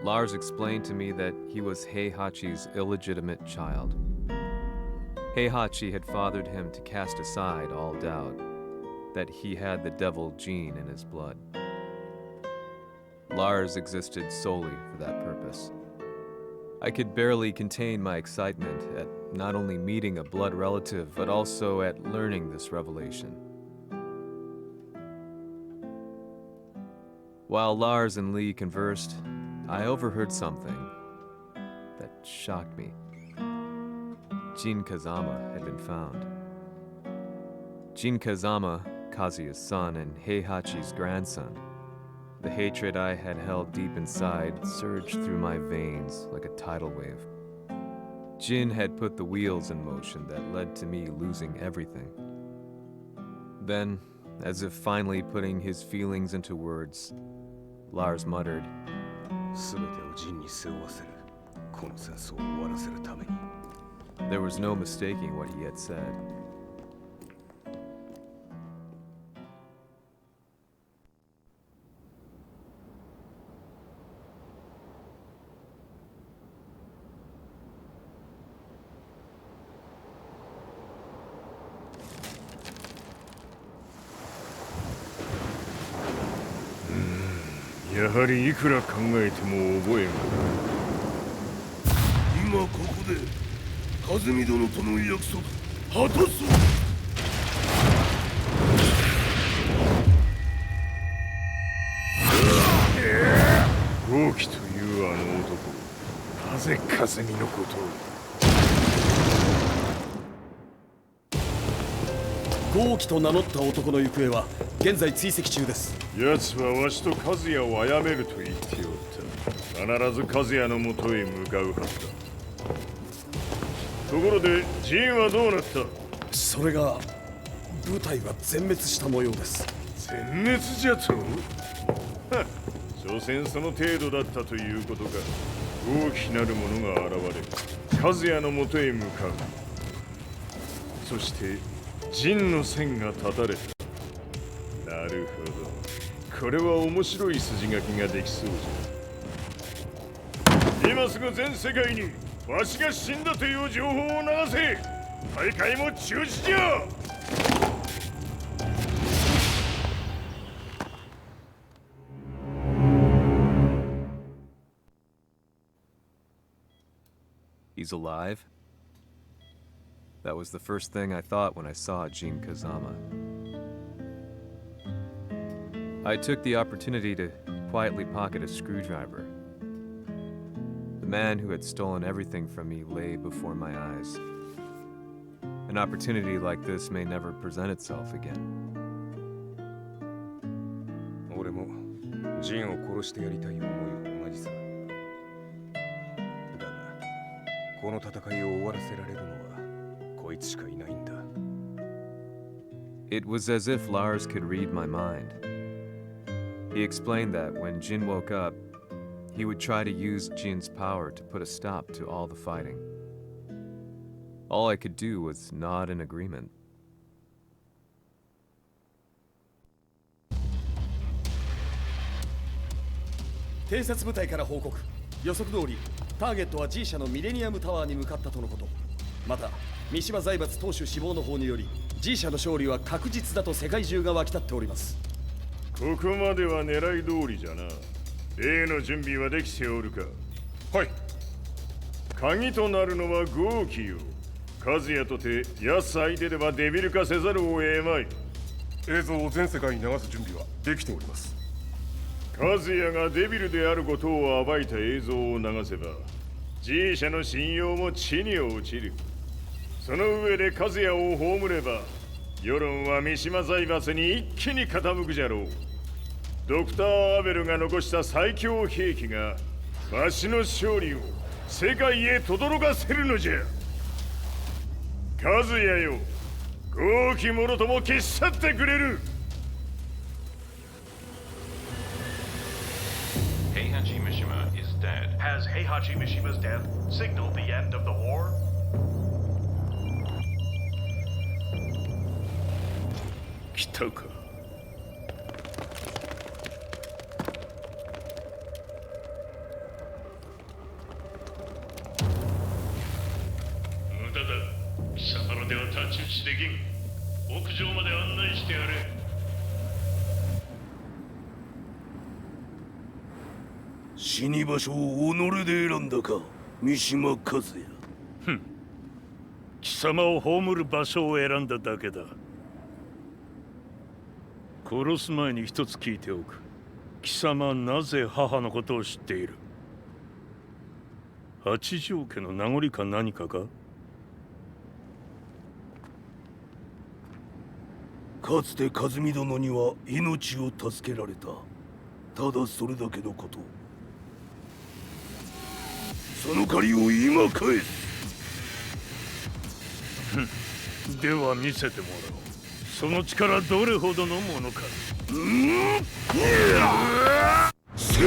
Lars explained to me that he was Heihachi's illegitimate child. Heihachi had fathered him to cast aside all doubt that he had the devil gene in his blood. Lars existed solely for that purpose. I could barely contain my excitement at not only meeting a blood relative, but also at learning this revelation. While Lars and Lee conversed, I overheard something that shocked me. Jin Kazama had been found. Jin Kazama, Kazuya's son and Heihachi's grandson. The hatred I had held deep inside surged through my veins like a tidal wave. Jin had put the wheels in motion that led to me losing everything. Then, as if finally putting his feelings into words, Lars muttered, 全てをジンに背負わせる。この戦争を終わらせるために。 There was no mistaking what he had said. Hmm, やはりいくら考えても覚えん。今ここで風見殿との約束果たそう。豪輝というあの男、なぜ風見のことを。豪輝と名乗った男の行方は現在追跡中です。奴はわしと和也を殺めると言っておった。必ず和也のもとへ向かうはずだ。ところでジンはどうなった？それが部隊は全滅した模様です。全滅じゃと？所詮その程度だったということか。大きなるものが現れ、和也のもとへ向かう。そしてジンの線が断たれた。なるほど。これは面白い筋書きができそうじゃ。今すぐ全世界にわしが死んだという情報を流せ。大会も中止じゃ。He's alive? That was the first thing I thought when I saw Jin Kazama. I took the opportunity to quietly pocket a screwdriver. The man who had stolen everything from me lay before my eyes. An opportunity like this may never present itself again. 俺もジンを殺してやりたい思いは同じさ。だが、この戦いを終わらせられるのはこいつしかいないんだ。It was as if Lars could read my mind. He explained that when Jin woke up, he would try to use Jin's power to put a stop to all the fighting. All I could do was nod in agreement. 偵察部隊から報告。予測通り、ターゲットは G 社のミレニアムタワーに向かったとのこと。また、三島財閥当主死亡の方により、G 社の勝利は確実だと世界中が沸き立っております。ここまでは狙い通りじゃな。例の準備はできておるか。はい。鍵となるのは豪気よ。和也とて奴相手ではデビル化せざるを得まい。映像を全世界に流す準備はできております。和也がデビルであることを暴いた映像を流せば G 社の信用も地に落ちる。その上で和也を葬れば世論は三島財閥に一気に傾くじゃろう。ドクター・アベルが残した最強兵器がわしの勝利を世界へ轟かせるのじゃ。和也よ、豪気者とも消し去ってくれる。Heihachi Mishima is dead. Has Heihachi Mishima's death signaled the end of the war? 来たか。無駄だ。貴様らでは太刀打ちできん。屋上まで案内してやれ。死に場所を己で選んだか、三島和也。ふん。貴様を葬る場所を選んだだけだ。殺す前に一つ聞いておく。貴様はなぜ母のことを知っている？八条家の名残か何かか？かつて和美殿には命を助けられた。ただそれだけのこと。その借りを今返す。では見せてもらおう。その力どれほどのものか。小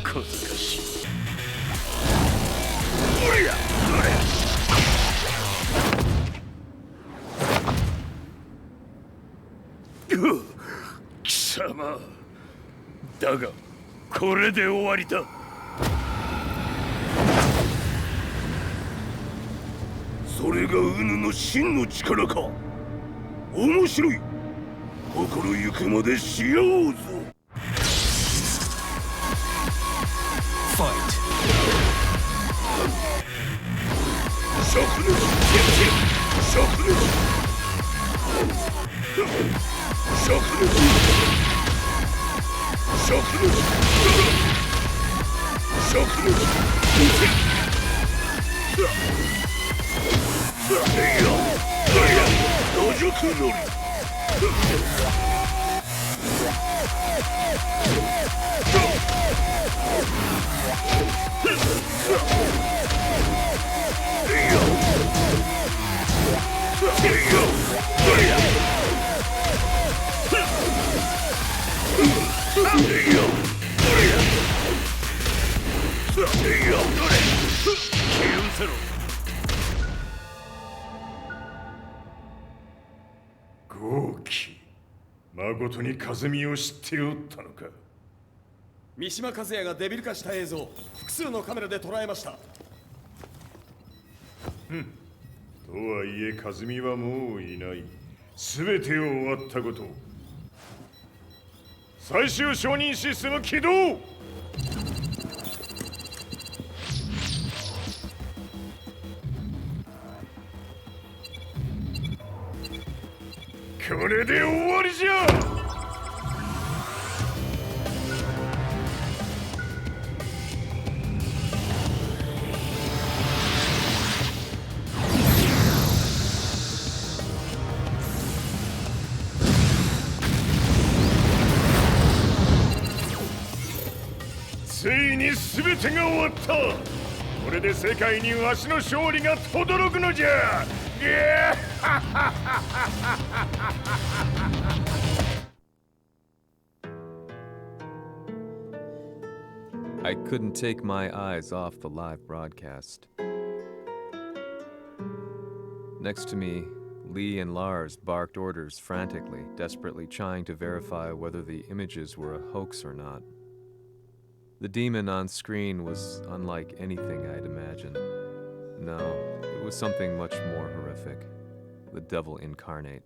賢しい。貴様だがこれで終わりだ。それがウヌの真の力か。面白い。心ゆくまでしようぞ。灼熱灼熱灼熱灼熱灼熱野宿のり豪気、まことに和美を知っておったのか。三島和也がデビル化した映像、複数のカメラで捉えました。とはいえ和美はもういない。全てを終わったことを。最終承認システム起動。これで終わりじゃ。ついに全てが終わった。これで世界にわしの勝利が轟くのじゃ。I couldn't take my eyes off the live broadcast. Next to me, Lee and Lars barked orders frantically, desperately trying to verify whether the images were a hoax or not. The demon on screen was unlike anything I'd imagined. No, it was something much more horrific. The devil incarnate.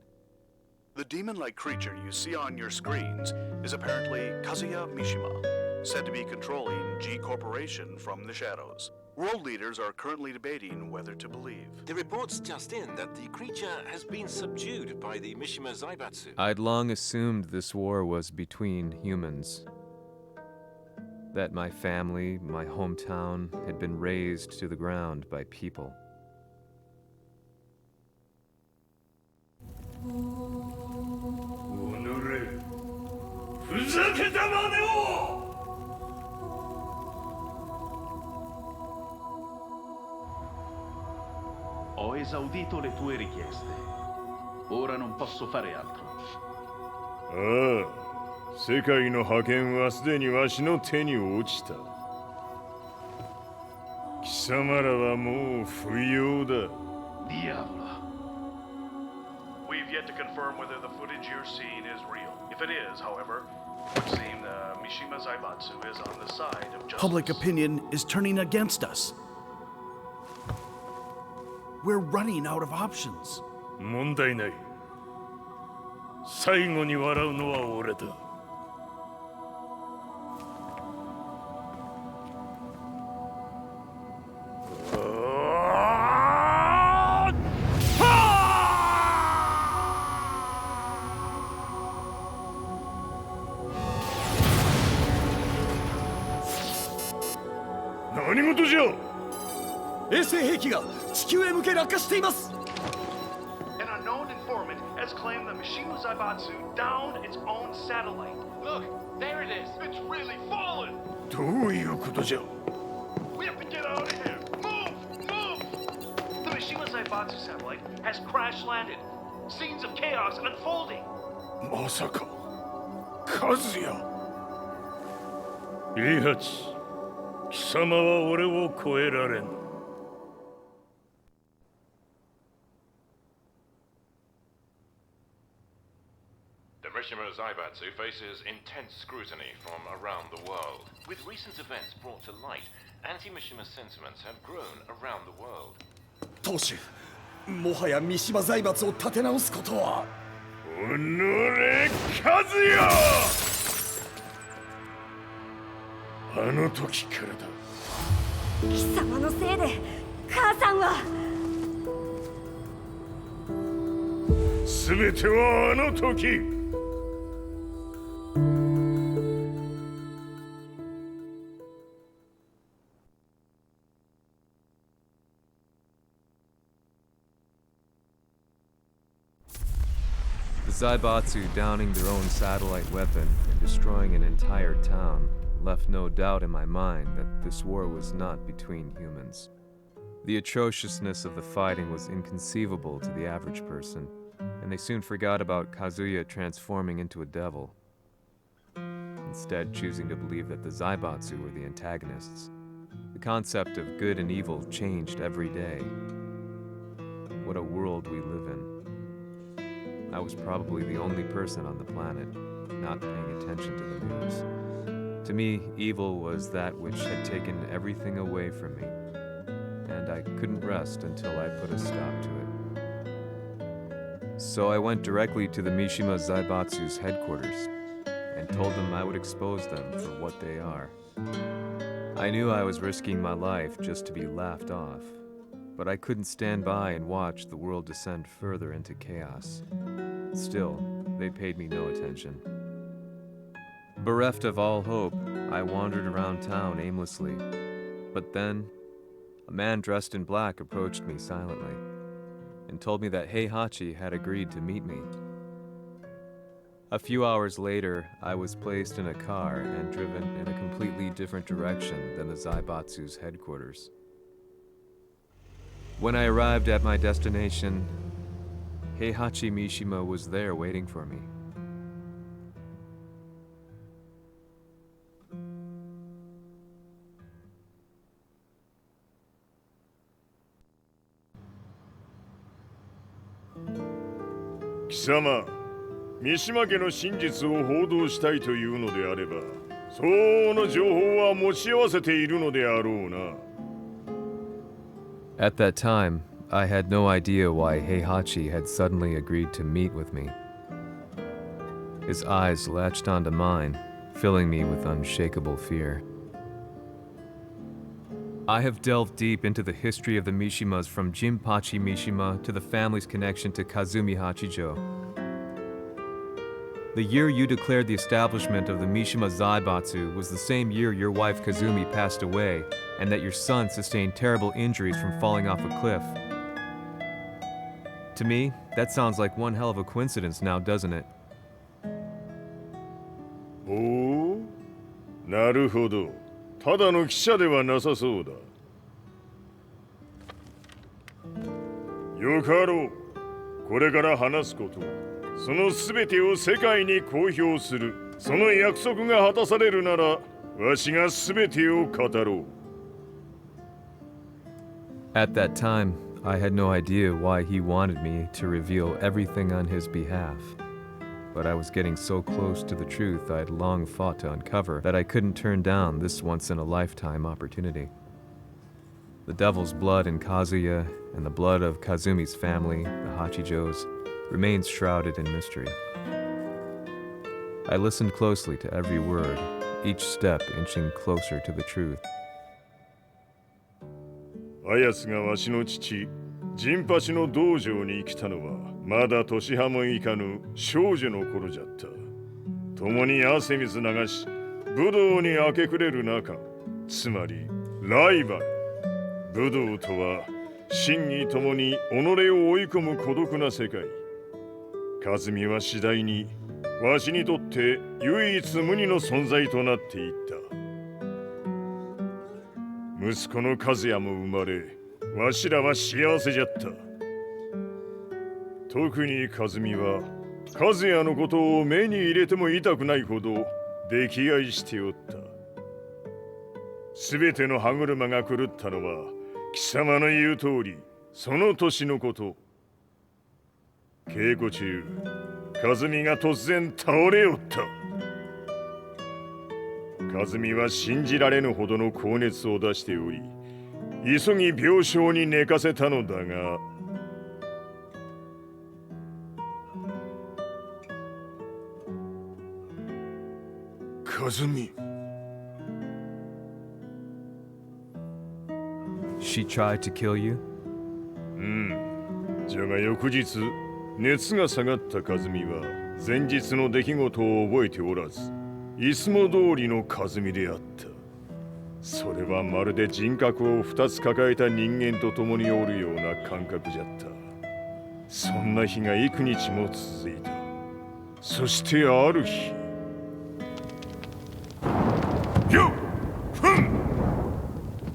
The demon-like creature you see on your screens is apparently Kazuya Mishima, said to be controlling G Corporation from the shadows. World leaders are currently debating whether to believe. The reports just in that the creature has been subdued by the Mishima Zaibatsu. I'd long assumed this war was between humans. That my family, my hometown, had been razed to the ground by people. Ho esaudito le tue richieste. Ora non posso fare altro. ああ、世界の覇権はすでにわしの手に落ちた。貴様らはもう不要だ。Diavolo. We've yet to confirm whether the footage you're seeing is real. If it is, however, it would seem the Mishima Zaibatsu is on the side of justice. Public opinion is turning against us. We're running out of options. 問題ない。最後に笑うのは俺だ。何事じゃ。衛星兵器が地球へ向け落下しています。 An unknown informant has claimed the Mishima Zaibatsu downed its own satellite. Look, there it is. It's really fallen. どういうことじゃ。 We have to get out of here. Move! Move! The Mishima Zaibatsu satellite has crash landed. Scenes of chaos unfolding. まさか、和也。イハチ、貴様は俺を超えられん。The Mishima Zaibatsu faces intense scrutiny from around the world. With recent events brought to light, anti-Mishima sentiments have grown around the world. 当主、もはや三島財閥を立て直すことは。おのれ、和也。あの時からだ。貴様のせいで母さんは。全てはあの時。The Zaibatsu downing their own satellite weapon and destroying an entire town left no doubt in my mind that this war was not between humans. The atrociousness of the fighting was inconceivable to the average person, and they soon forgot about Kazuya transforming into a devil, instead choosing to believe that the Zaibatsu were the antagonists. The concept of good and evil changed every day. What a world we live in. I was probably the only person on the planet not paying attention to the news. To me, evil was that which had taken everything away from me, and I couldn't rest until I put a stop to it. So I went directly to the Mishima Zaibatsu's headquarters and told them I would expose them for what they are. I knew I was risking my life just to be laughed off, but I couldn't stand by and watch the world descend further into chaos. Still, they paid me no attention. Bereft of all hope, I wandered around town aimlessly. But then, a man dressed in black approached me silently and told me that Heihachi had agreed to meet me. A few hours later, I was placed in a car and driven in a completely different direction than the Zaibatsu's headquarters. When I arrived at my destination, Heihachi Mishima was there waiting for me. Kisama, 三島家の真実を報道したいというのであれば、相応の情報は持ち合わせているのであろうな。At that time, I had no idea why Heihachi had suddenly agreed to meet with me. His eyes latched onto mine, filling me with unshakable fear. I have delved deep into the history of the Mishimas from Jinpachi Mishima to the family's connection to Kazumi Hachijo. The year you declared the establishment of the Mishima Zaibatsu was the same year your wife Kazumi passed away, and that your son sustained terrible injuries from falling off a cliff. To me, that sounds like one hell of a coincidence now, doesn't it? おお、なるほど。ただの記者ではなさそうだ。よかろう。これから話すこと、そのすべてを世界に公表する。その約束が果たされるなら、わしがすべてを語ろう。At that time, I had no idea why he wanted me to reveal everything on his behalf. But I was getting so close to the truth I'd long fought to uncover that I couldn't turn down this once-in-a-lifetime opportunity. The devil's blood in Kazuya and the blood of Kazumi's family, the Hachijos, remains shrouded in mystery. I listened closely to every word, each step inching closer to the truth. あやつがわしの父、陣八の道場に来たのは、まだ年半もいかぬ少女の頃じゃった。共に汗水流し、武道に明け暮れる中、つまりライバル。武道とは、真に共に己を追い込む孤独な世界。和美は次第に、わしにとって唯一無二の存在となっていった。息子の和也も生まれ、わしらは幸せじゃった。特に和美は、和也のことを目に入れても痛くないほど溺愛しておった。すべての歯車が狂ったのは、貴様の言う通り、その年のこと。稽古中、和美が突然倒れおった。和美は信じられぬほどの高熱を出しており、急ぎ病床に寝かせたのだが、和美。She tried to kill you? うん。じゃが翌日、熱が下がった和美は、前日の出来事を覚えておらず、いつも通りの和美であった。それはまるで人格を2つ抱えた人間と共におるような感覚じゃった。そんな日が幾日も続いた。そしてある日、よっふん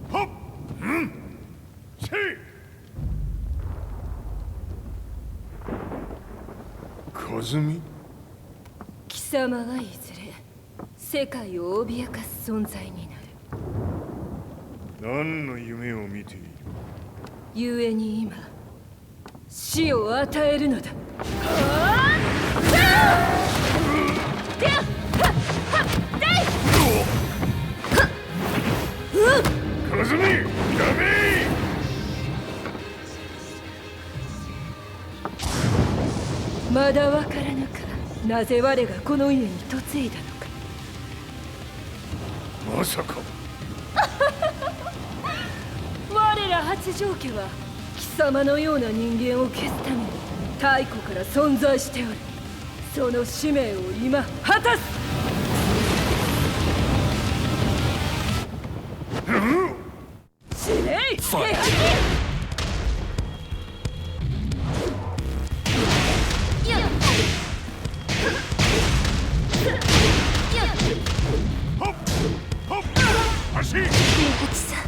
はっうんせい和美。貴様はいずれ世界を脅かす存在になる。何の夢を見ている？故に今死を与えるのだ。和美、ダメ！なぜ我がこの家に嫁いだのか。まさか我ら八丈家は貴様のような人間を消すために太古から存在しておる。その使命を今果たす。死ねい平八。平八さん。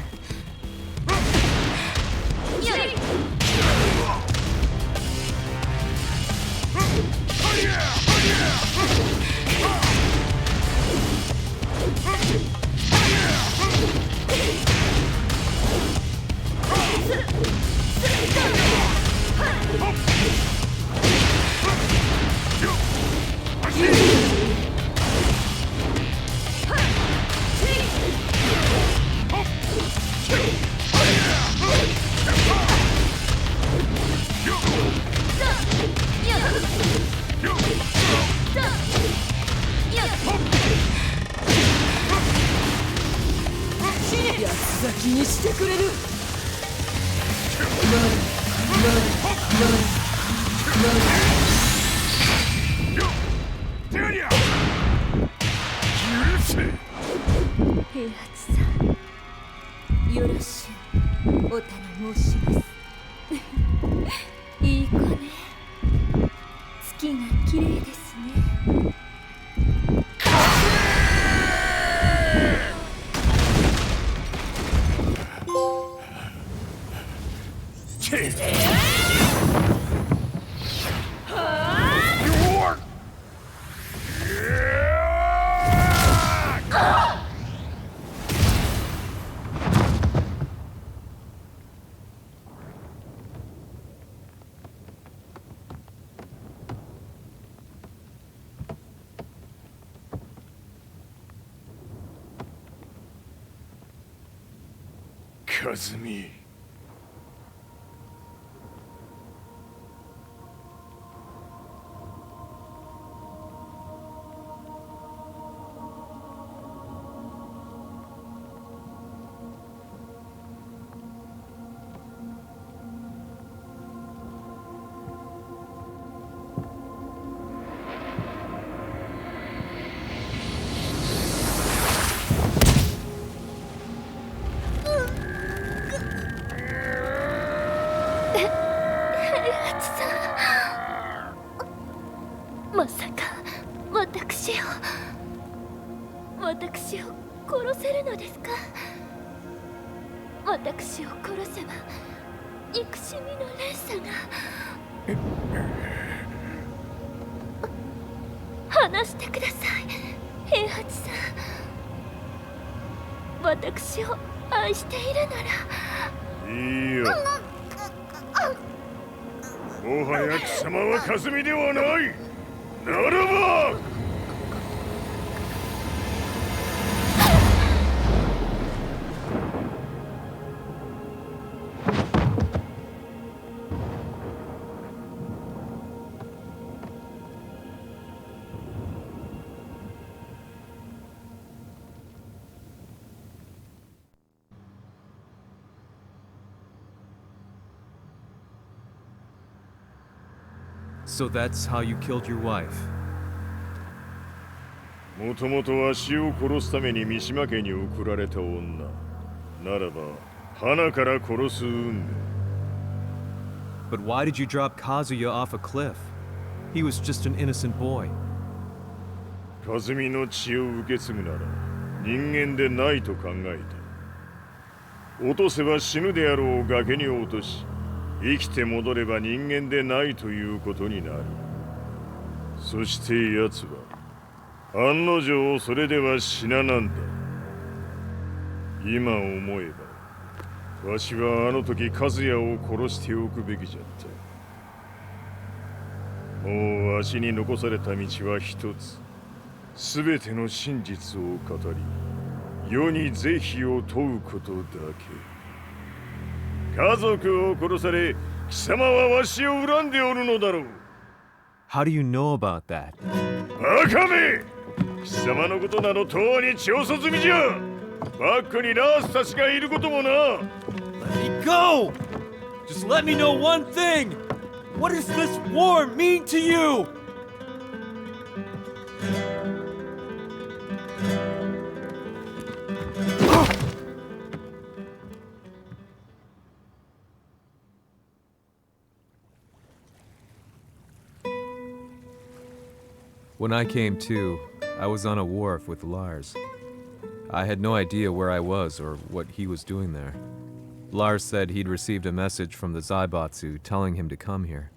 安咲きにしてくれる。平八さん、よろしゅうお頼申します。いい子ね。月が綺麗ですね。和美。まさか私を殺せるのですか。私を殺せば憎しみの連鎖が。話してください平八さん。私を愛しているなら。いいよ。もはや貴様は和美ではない。ならばSo that's how you killed your wife. もともとわしを殺すために三島家に送られた女ならば花から殺す運命。 But why did you drop Kazuya off a cliff? He was just an innocent boy. 和美の血を受け継ぐなら人間でないと考えた。落とせば死ぬであろう崖に落とし生きて戻れば人間でないということになる。そして奴は案の定それでは死ななんだ。今思えばわしはあの時和也を殺しておくべきじゃった。もうわしに残された道は一つ。すべての真実を語り世に是非を問うことだけ。家族を殺され貴様はわしを恨んでおるのだろう。How do you know about that? バカめ！貴様のことなどとうに調査済みじゃ。バックにラースたちがいることもな。Let me go! Just let me know one thing! What does this war mean to you? When I came to, I was on a wharf with Lars. I had no idea where I was or what he was doing there. Lars said he'd received a message from the Zaibatsu telling him to come here.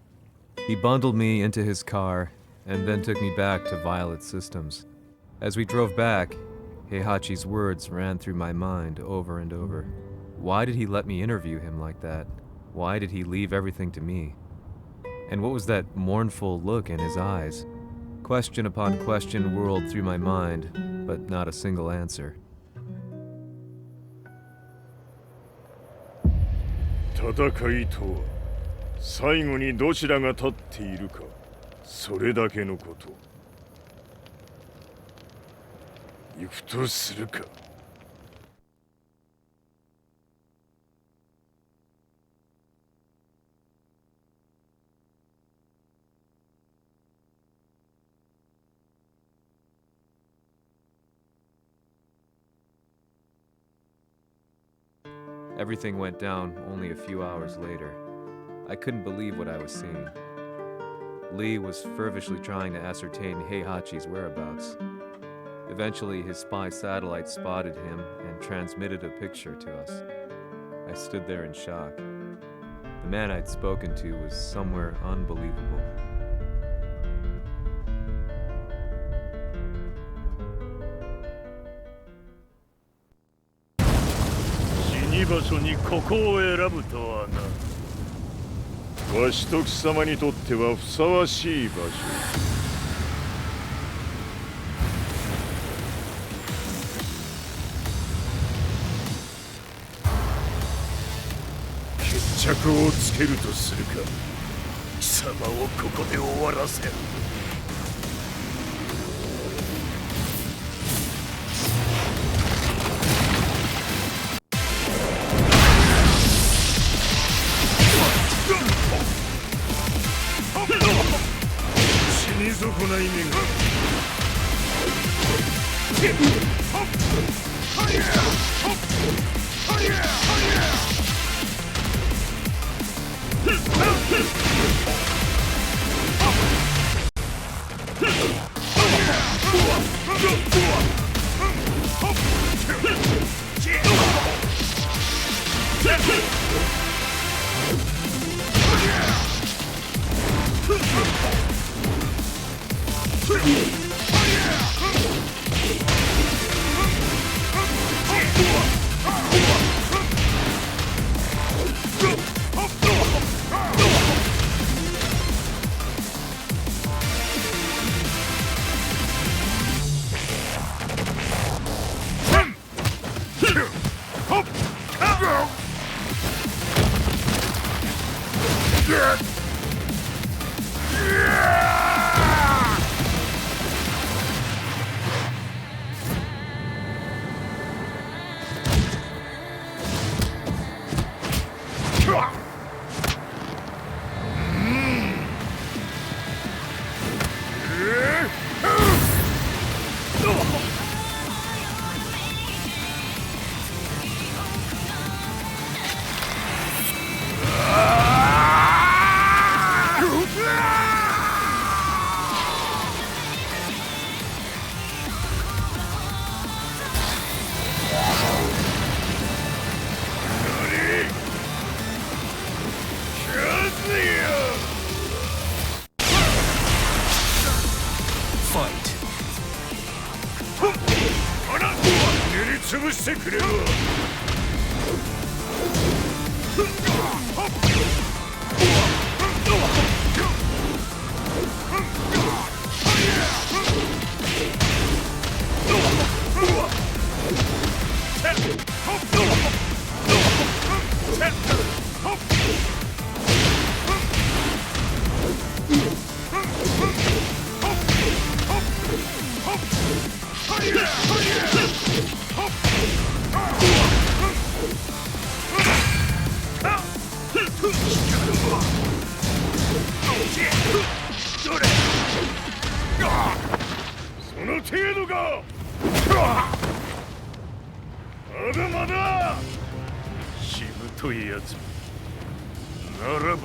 He bundled me into his car and then took me back to Violet Systems. As we drove back, Heihachi's words ran through my mind over and over. Why did he let me interview him like that? Why did he leave everything to me? And what was that mournful look in his eyes? Question upon question whirled through my mind, but not a single answer. 戦いとは最後にどちらが立っているか、それだけのこと。行くとするか。Everything went down only a few hours later. I couldn't believe what I was seeing. Lee was fervently trying to ascertain Heihachi's whereabouts. Eventually, his spy satellite spotted him and transmitted a picture to us. I stood there in shock. The man I'd spoken to was somewhere unbelievable. 死に場所にここを選ぶとはな。わしと貴様にとってはふさわしい場所。決着をつけるとするか。貴様をここで終わらせる。死に損ない目が。潰してくれるわ。か。まだまだ。しぶといやつならば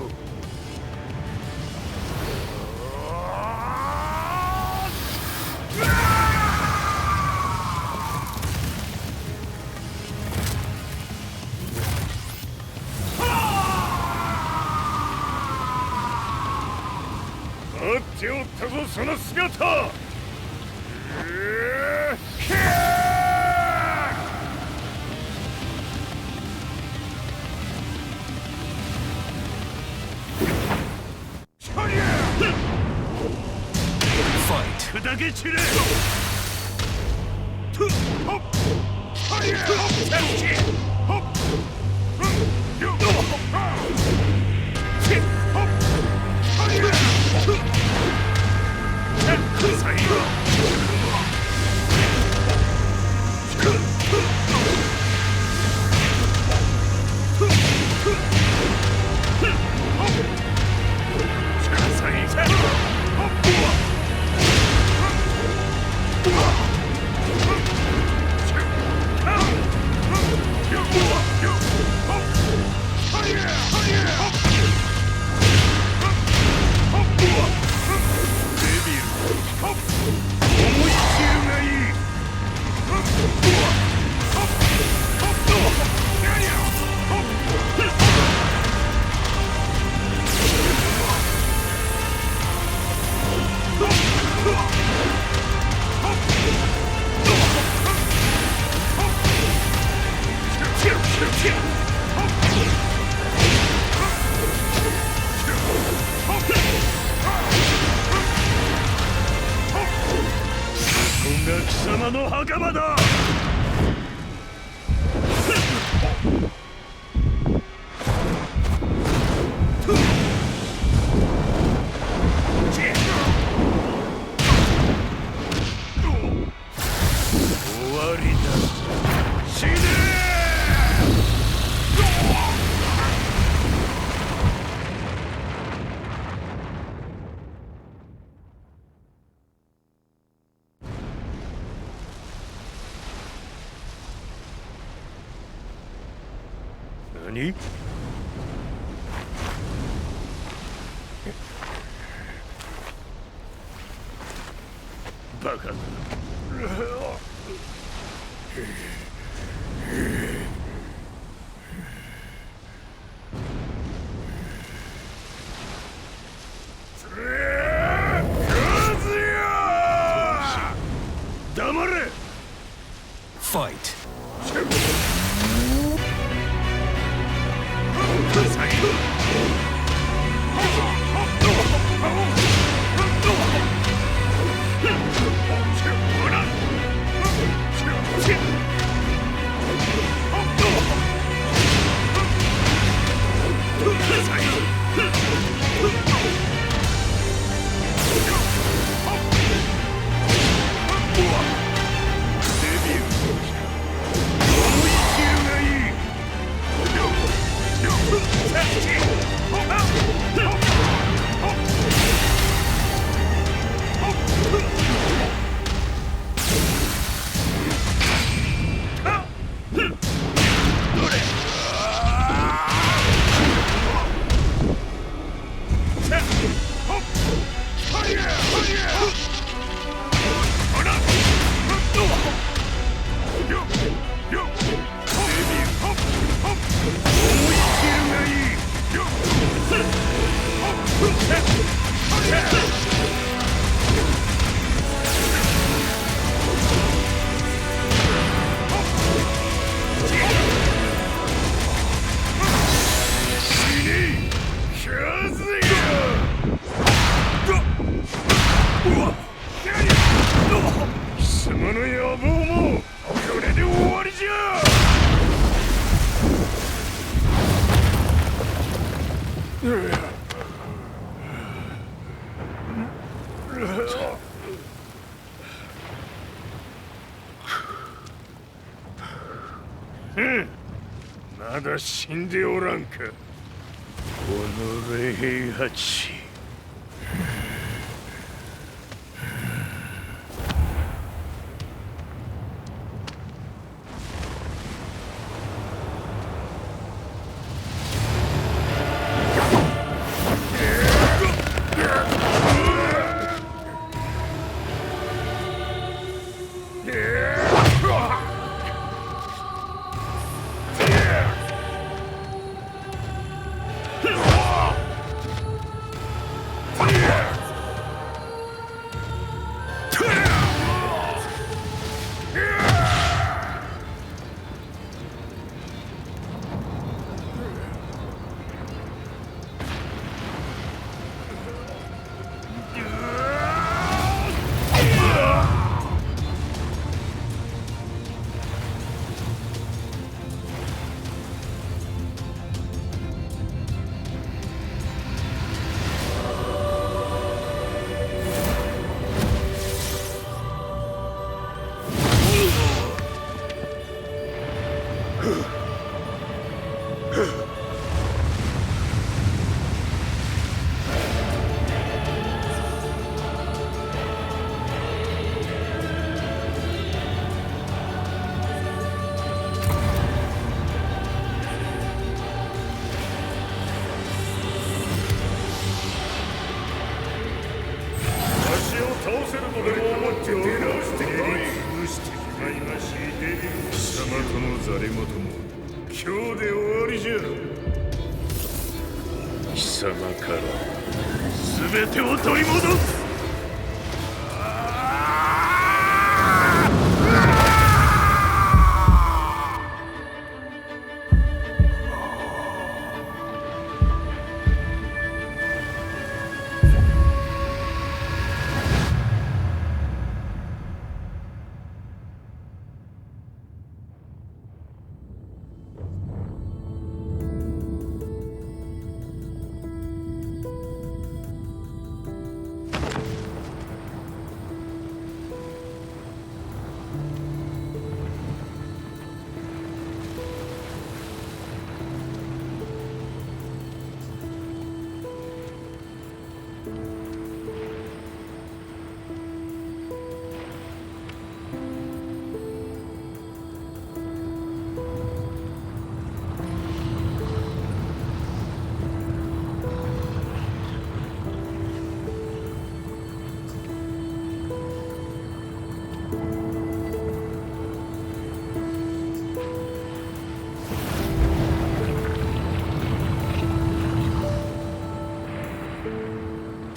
待っておったぞその姿。砕け散れ。貴様の墓場だ。終わりだ。死ね何？バカだ。黙れ。ファイト。貴様の野望もこれで終わりじゃ。まだ死んでおらんか。己平八。もザレもとも今日で終わりじゃ。貴様から全てを取り戻す。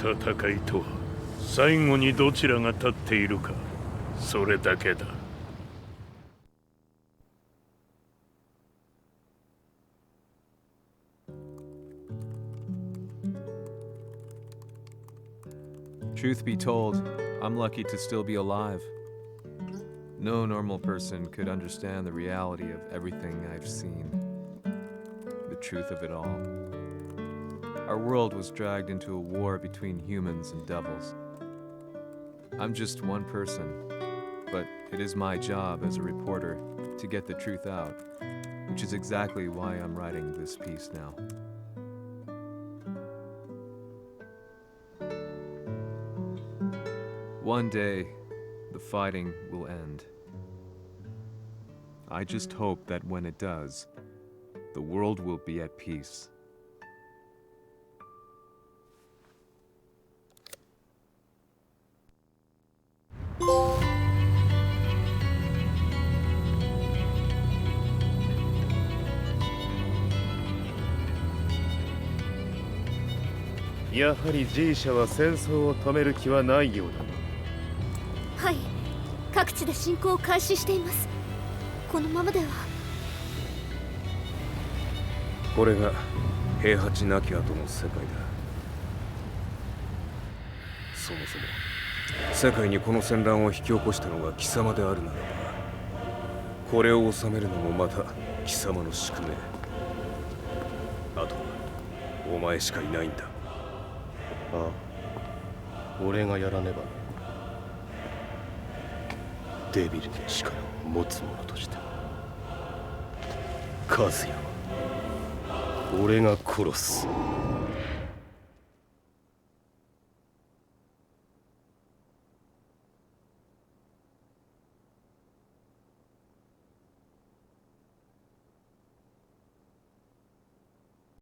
戦いとは最後にどちらが立っているか、それだけだ。Truth be told, I'm lucky to still be alive. No normal person could understand the reality of everything I've seen, the truth of it all. Our world was dragged into a war between humans and devils. I'm just one person, but it is my job as a reporter to get the truth out, which is exactly why I'm writing this piece now. One day, the fighting will end. I just hope that when it does, the world will be at peace.やはり G 社は戦争を止める気はないようだな。はい、各地で侵攻を開始しています。このままでは。これが平八なき後の世界だ。そもそも世界にこの戦乱を引き起こしたのが貴様であるならば、これを収めるのもまた貴様の宿命。あとはお前しかいないんだ。ああ、俺がやらねば。デビルの力を持つ者として和也は俺が殺す。